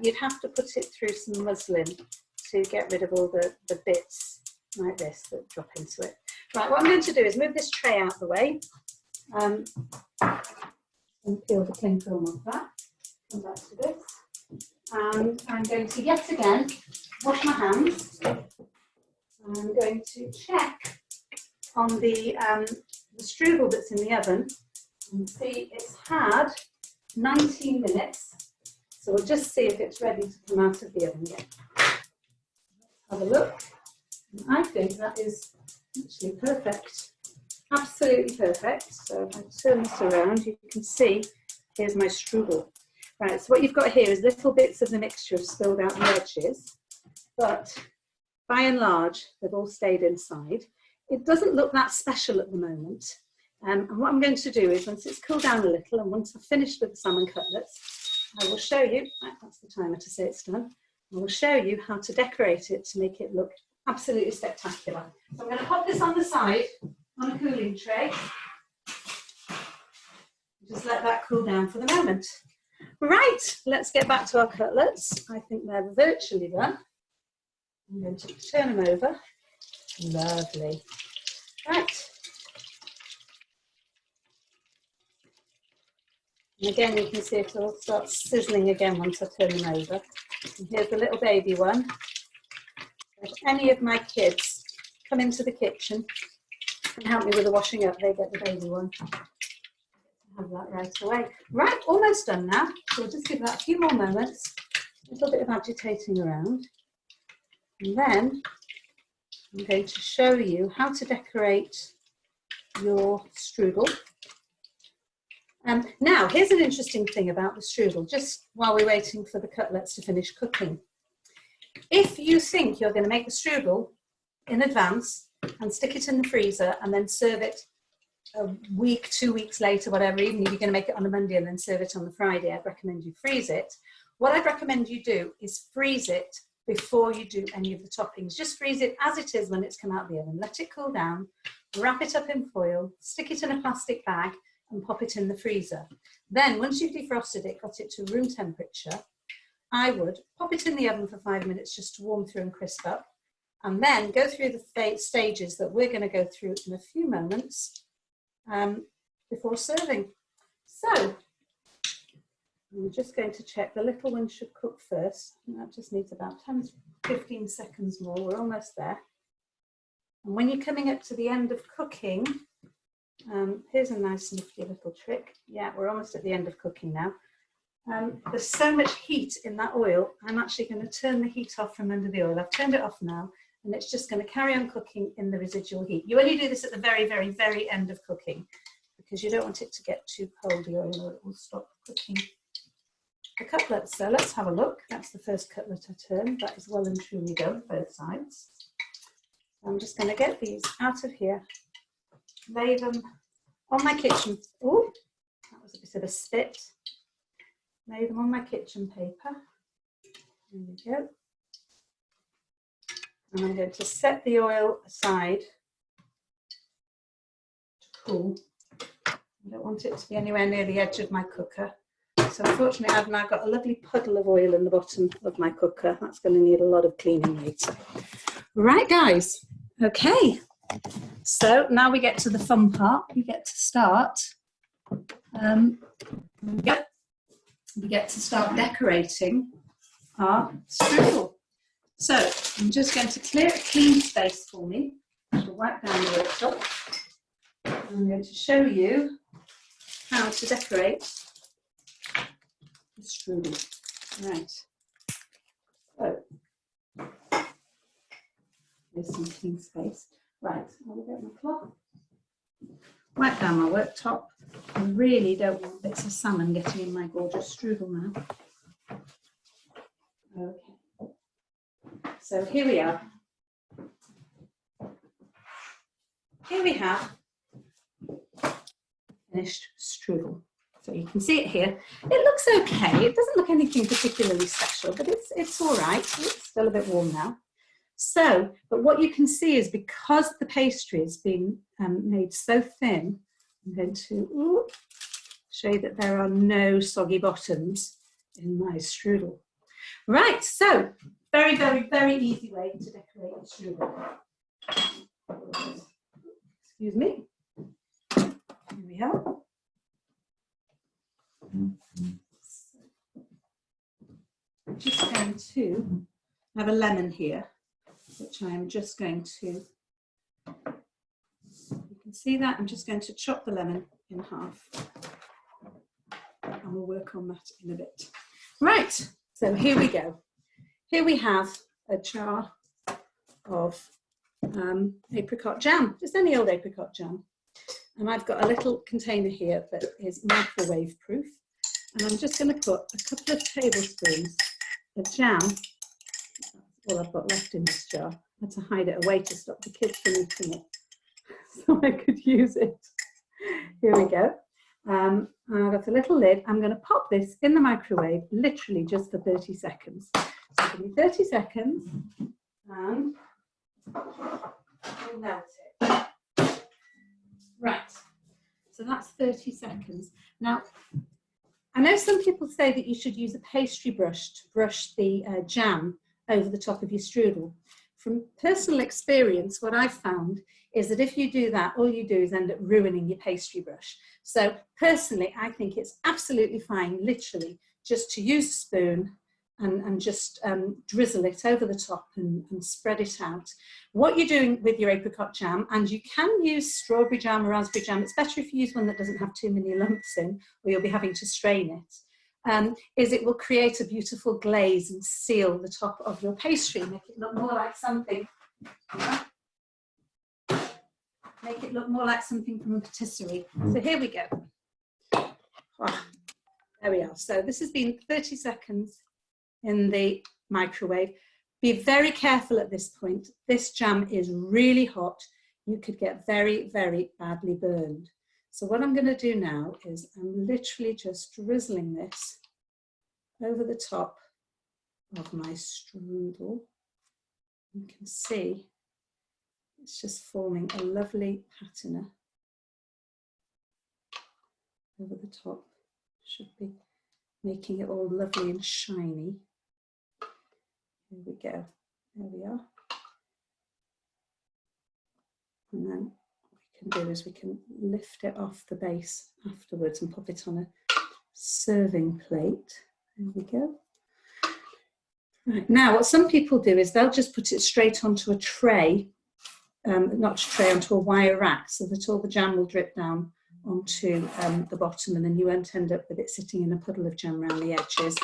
you'd have to put it through some muslin to get rid of all the bits like this that drop into it. Right, what I'm going to do is move this tray out of the way, and peel the cling film off that. Come back to this, and I'm going to yet again wash my hands. I'm going to check on the strudel that's in the oven and see it's had 19 minutes. So we'll just see if it's ready to come out of the oven yet. Let's have a look. And I think that is actually perfect. Absolutely perfect. So if I turn this around, you can see, here's my strudel. Right, so what you've got here is little bits of the mixture spilled out the edges, but by and large, they've all stayed inside. It doesn't look that special at the moment. And what I'm going to do is, once it's cooled down a little, and once I've finished with the salmon cutlets, I will show you, right, that's the timer to say it's done, I will show you how to decorate it to make it look absolutely spectacular. So I'm going to pop this on the side on a cooling tray. Just let that cool down for the moment. Right, let's get back to our cutlets. I think they're virtually done. I'm going to turn them over. Lovely. Right. And again, you can see it all starts sizzling again once I turn them over. And here's the little baby one. If any of my kids come into the kitchen and help me with the washing up, they get the baby one. Have that right away. Right, almost done now. So we'll just give that a few more moments. A little bit of agitating around. And then I'm going to show you how to decorate your strudel. Now, here's an interesting thing about the strudel, just while we're waiting for the cutlets to finish cooking. If you think you're going to make the strudel in advance and stick it in the freezer and then serve it a week, 2 weeks later, whatever, even if you're going to make it on a Monday and then serve it on the Friday, I'd recommend you freeze it. What I'd recommend you do is freeze it before you do any of the toppings. Just freeze it as it is when it's come out of the oven. Let it cool down, wrap it up in foil, stick it in a plastic bag and pop it in the freezer. Then once you've defrosted it, got it to room temperature, I would pop it in the oven for 5 minutes just to warm through and crisp up, and then go through the stages that we're going to go through in a few moments before serving. So I'm just going to check the little one should cook first. That just needs about 10 to 15 seconds more. We're almost there. And when you're coming up to the end of cooking, here's a nice nifty little trick. Yeah, we're almost at the end of cooking now. There's so much heat in that oil, I'm actually going to turn the heat off from under the oil. I've turned it off now, and it's just going to carry on cooking in the residual heat. You only do this at the very, very, very end of cooking because you don't want it to get too cold, the oil, or it will stop cooking the cutlets. So let's have a look. That's the first cutlet I turned. That is well and truly done, both sides. I'm just going to get these out of here, lay them on my kitchen. Oh, that was a bit of a spit. Lay them on my kitchen paper. There we go. And I'm going to set the oil aside to cool. I don't want it to be anywhere near the edge of my cooker. So unfortunately, I've now got a lovely puddle of oil in the bottom of my cooker. That's going to need a lot of cleaning later. Right, guys. Okay. So now we get to the fun part. We get to start. We get to start decorating our strudel. So I'm just going to clear a clean space for me. I'll wipe down the worktop. I'm going to show you how to decorate the strudel. Right. So there's some clean space. Right, I'll get my cloth. Wipe down my worktop. I really don't want bits of salmon getting in my gorgeous strudel now. Okay. So here we are. Here we have finished strudel. So you can see it here. It looks okay. It doesn't look anything particularly special, but it's all right. It's still a bit warm now. So, but what you can see is because the pastry has been made so thin, I'm going to show you that there are no soggy bottoms in my strudel. Right, so very, very, very easy way to decorate the strudel. Excuse me. Here we are. I'm just going to have a lemon here, which I am just going to, you can see that, I'm just going to chop the lemon in half. And we'll work on that in a bit. Right, so here we go. Here we have a jar of apricot jam, just any old apricot jam. And I've got a little container here that is microwave proof. And I'm just going to put a couple of tablespoons of jam. That's all I've got left in this jar. I had to hide it away to stop the kids from eating it, so I could use it. Here we go. I've got a little lid. I'm going to pop this in the microwave, literally just for 30 seconds. So give me 30 seconds, and we'll melt it. Right. So that's 30 seconds. Now, I know some people say that you should use a pastry brush to brush the jam over the top of your strudel. From personal experience, what I've found is that if you do that, all you do is end up ruining your pastry brush. So personally, I think it's absolutely fine, literally, just to use a spoon and just drizzle it over the top and spread it out. What you're doing with your apricot jam, and you can use strawberry jam or raspberry jam, it's better if you use one that doesn't have too many lumps in, or you'll be having to strain it, is it will create a beautiful glaze and seal the top of your pastry, make it look more like something. Make it look more like something from a patisserie. So here we go. Oh, there we are. So this has been 30 seconds in the microwave. Be very careful at this point. This jam is really hot. You could get very, very badly burned. So what I'm going to do now is I'm literally just drizzling this over the top of my strudel. You can see it's just forming a lovely patina over the top. Should be making it all lovely and shiny. Here we go. There we are. And then what we can do is we can lift it off the base afterwards and pop it on a serving plate. There we go. Right, now what some people do is they'll just put it straight onto a tray, not a tray, onto a wire rack, so that all the jam will drip down onto the bottom, and then you won't end up with it sitting in a puddle of jam around the edges.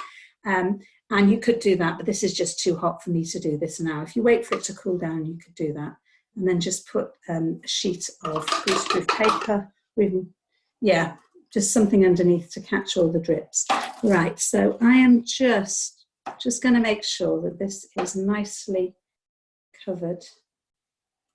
And you could do that, but this is just too hot for me to do this now. If you wait for it to cool down, you could do that. And then just put a sheet of greaseproof paper, or even, yeah, just something underneath to catch all the drips. Right, so I am just going to make sure that this is nicely covered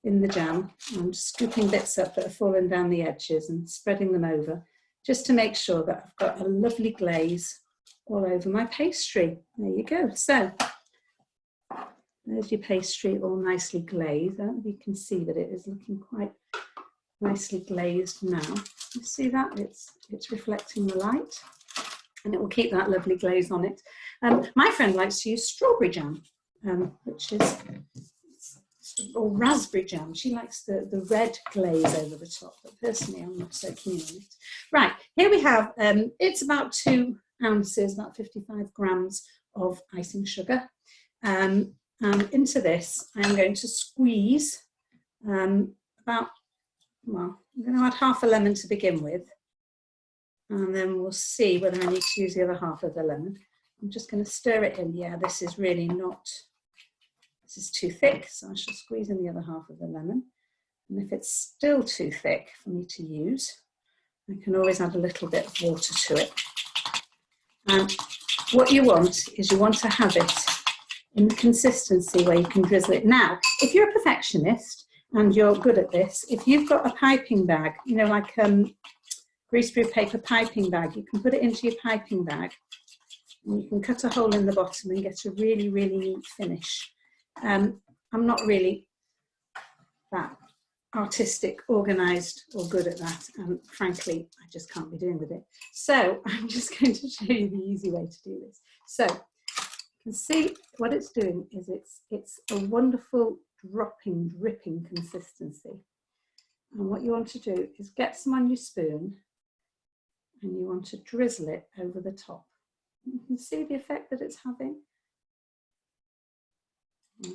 in the jam. I'm just scooping bits up that are falling down the edges and spreading them over, just to make sure that I've got a lovely glaze all over my pastry. There you go. So there's your pastry all nicely glazed. I don't know if you can see that it is looking quite nicely glazed now. You see that? It's reflecting the light, and it will keep that lovely glaze on it. My friend likes to use strawberry jam, which is, or raspberry jam. She likes the red glaze over the top, but personally I'm not so keen on it. Right, here we have, it's about 2 ounces, about 55 grams of icing sugar. And into this I'm going to squeeze about, well, I'm going to add half a lemon to begin with, and then we'll see whether I need to use the other half of the lemon. I'm just going to stir it in. Yeah, this is really not, this is too thick, so I shall squeeze in the other half of the lemon. And if it's still too thick for me to use, I can always add a little bit of water to it. And what you want is you want to have it in the consistency where you can drizzle it. Now, if you're a perfectionist and you're good at this, if you've got a piping bag, you know, like greaseproof paper piping bag, you can put it into your piping bag and you can cut a hole in the bottom and get a really, really neat finish. I'm not really that artistic, organised or good at that, and frankly I just can't be doing with it. So I'm just going to show you the easy way to do this. So you can see what it's doing is it's a wonderful dripping consistency, and what you want to do is get some on your spoon and you want to drizzle it over the top. You can see the effect that it's having. There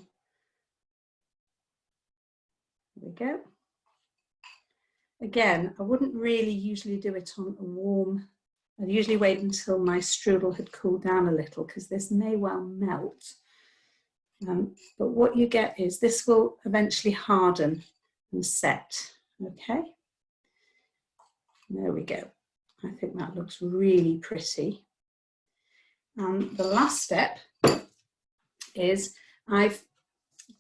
we go. Again, I wouldn't really usually do it on a warm, I'd usually wait until my strudel had cooled down a little, because this may well melt. But what you get is this will eventually harden and set, okay? There we go. I think that looks really pretty. And the last step is I've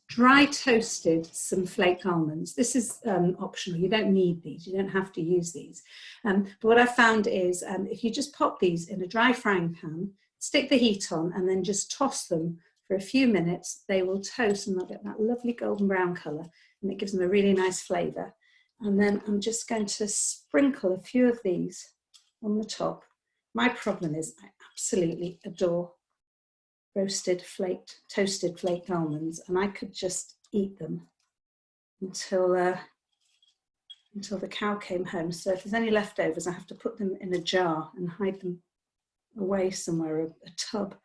dry toasted some flaked almonds. This is optional, you don't need these, you don't have to use these. But what I found is if you just pop these in a dry frying pan, stick the heat on and then just toss them for a few minutes, they will toast and they'll get that lovely golden brown colour, and it gives them a really nice flavour. And then I'm just going to sprinkle a few of these on the top. My problem is I absolutely adore toasted flaked almonds, and I could just eat them until the cow came home. So if there's any leftovers, I have to put them in a jar and hide them away somewhere, a tub.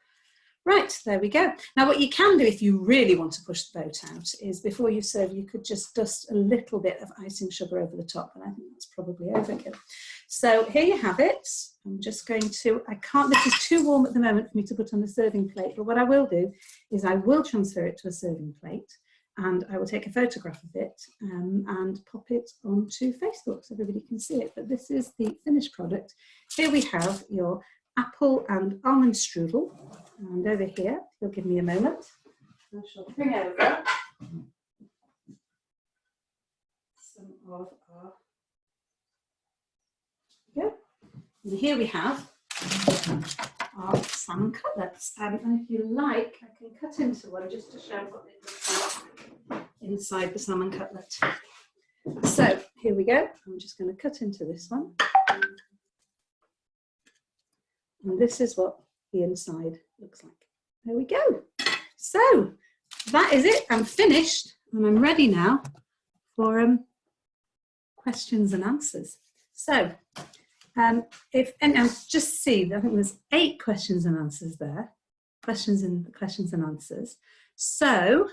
Right, there we go. Now what you can do if you really want to push the boat out is before you serve, you could just dust a little bit of icing sugar over the top, but I think that's probably overkill. So here you have it. I'm just going to, this is too warm at the moment for me to put on a serving plate, but what I will do is I will transfer it to a serving plate and I will take a photograph of it and pop it onto Facebook so everybody can see it. But this is the finished product. Here we have your apple and almond strudel, and over here, if you'll give me a moment, I shall bring over some of our, and here we have our salmon cutlets, and if you like I can cut into one just to show what it looks like inside the salmon cutlet. So here we go, I'm just going to cut into this one. And this is what the inside looks like. There we go. So that is it. I'm finished and I'm ready now for questions and answers. So and just see, I think there's 8 questions and answers there. Questions and answers. So,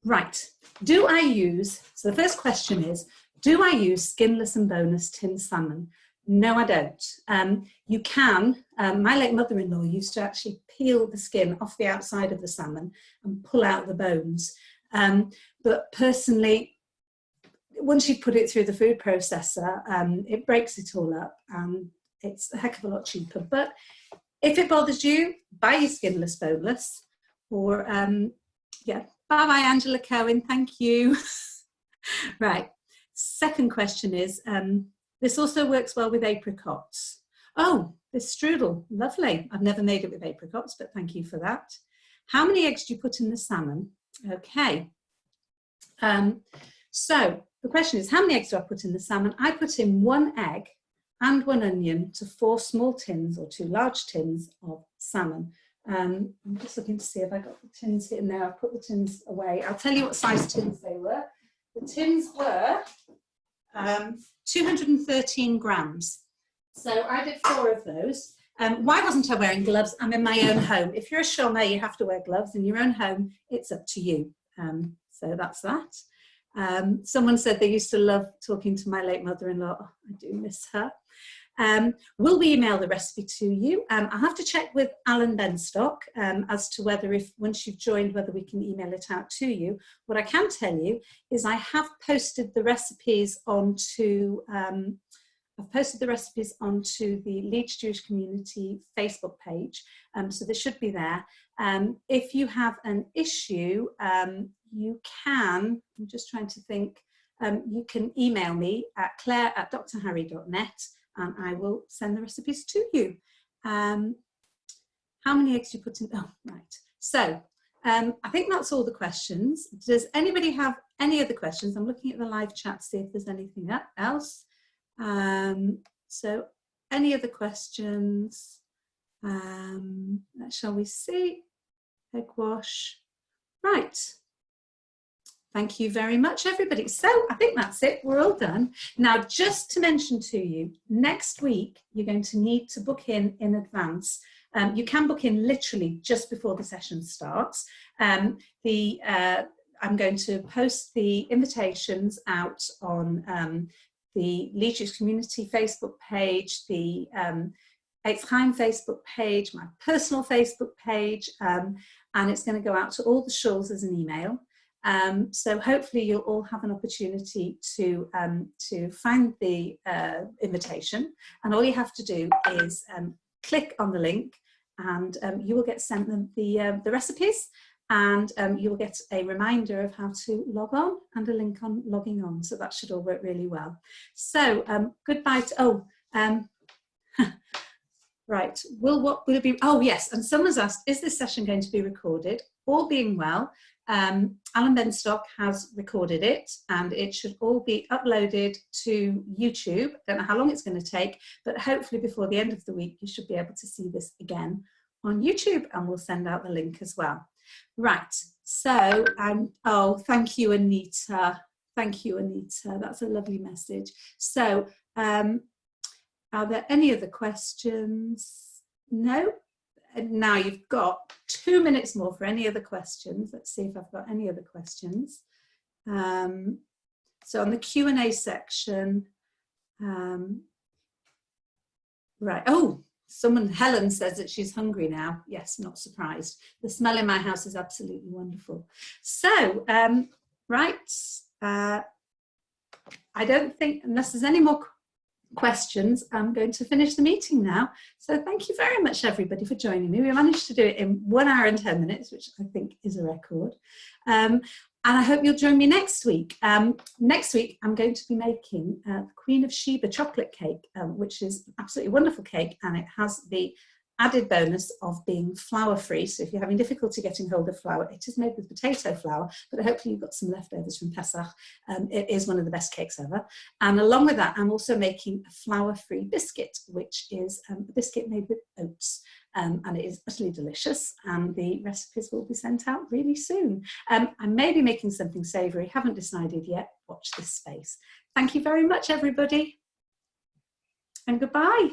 right. So the first question is, do I use skinless and boneless tinned salmon No, I don't. You can. My late mother-in-law used to actually peel the skin off the outside of the salmon and pull out the bones. But personally, once you put it through the food processor, it breaks it all up and it's a heck of a lot cheaper. But if it bothers you, buy your skinless, boneless. Or, yeah, bye-bye, Angela Cohen, thank you. Right, second question is, this also works well with apricots. Oh, this strudel, lovely. I've never made it with apricots, but thank you for that. How many eggs do you put in the salmon? Okay. So the question is, how many eggs do I put in the salmon? I put in 1 egg and 1 onion to 4 small tins or 2 large tins of salmon. I'm just looking to see if I got the tins here. No, I put the tins away. I'll tell you what size tins they were. The tins were 213 grams. So I did 4 of those. Why wasn't I wearing gloves? I'm in my own home. If you're a chômeur, you have to wear gloves. In your own home, it's up to you. So that's that. Someone said they used to love talking to my late mother-in-law. Oh, I do miss her. Will we email the recipe to you? I have to check with Alan Benstock as to whether, if once you've joined, whether we can email it out to you. What I can tell you is I have posted the recipes onto the Leeds Jewish Community Facebook page, so they should be there. If you have an issue, you can, I'm just trying to think, you can email me at claire@drharry.net and I will send the recipes to you. How many eggs do you put in? Oh, right. So I think that's all the questions. Does anybody have any other questions? I'm looking at the live chat to see if there's anything else. So any other questions? Shall we see? Egg wash. Right. Thank you very much, everybody. So I think that's it. We're all done. Now, just to mention to you, next week, you're going to need to book in advance. You can book in literally just before the session starts. I'm going to post the invitations out on the Leeds Jewish Community Facebook page, the Eitz Chaim Facebook page, my personal Facebook page, and it's going to go out to all the shuls as an email. So hopefully you'll all have an opportunity to find the invitation, and all you have to do is click on the link, and you will get sent the recipes, and you will get a reminder of how to log on and a link on logging on. So that should all work really well. So goodbye to, right, what will it be? Oh yes, and someone's asked, is this session going to be recorded? All being well, Alan Benstock has recorded it, and it should all be uploaded to YouTube. Don't know how long it's going to take, but hopefully before the end of the week you should be able to see this again on YouTube, and we'll send out the link as well. Right, so oh, thank you, Anita. Thank you, Anita. That's a lovely message. So are there any other questions? No? And now you've got 2 minutes more for any other questions. Let's see if I've got any other questions. So on the Q&A section, right, oh, Helen says that she's hungry now. Yes, not surprised. The smell in my house is absolutely wonderful. So, right, I don't think, unless there's any more questions, I'm going to finish the meeting now. So thank you very much, everybody, for joining me. We managed to do it in 1 hour and 10 minutes, which I think is a record. And I hope you'll join me next week. Next week, I'm going to be making the Queen of Sheba chocolate cake, which is an absolutely wonderful cake, and it has the added bonus of being flour free. So if you're having difficulty getting hold of flour, it is made with potato flour, but hopefully you've got some leftovers from Pesach. It is one of the best cakes ever. And along with that, I'm also making a flour free biscuit, which is a biscuit made with oats. And it is utterly delicious, and the recipes will be sent out really soon. I may be making something savoury, haven't decided yet. Watch this space. Thank you very much, everybody, and goodbye.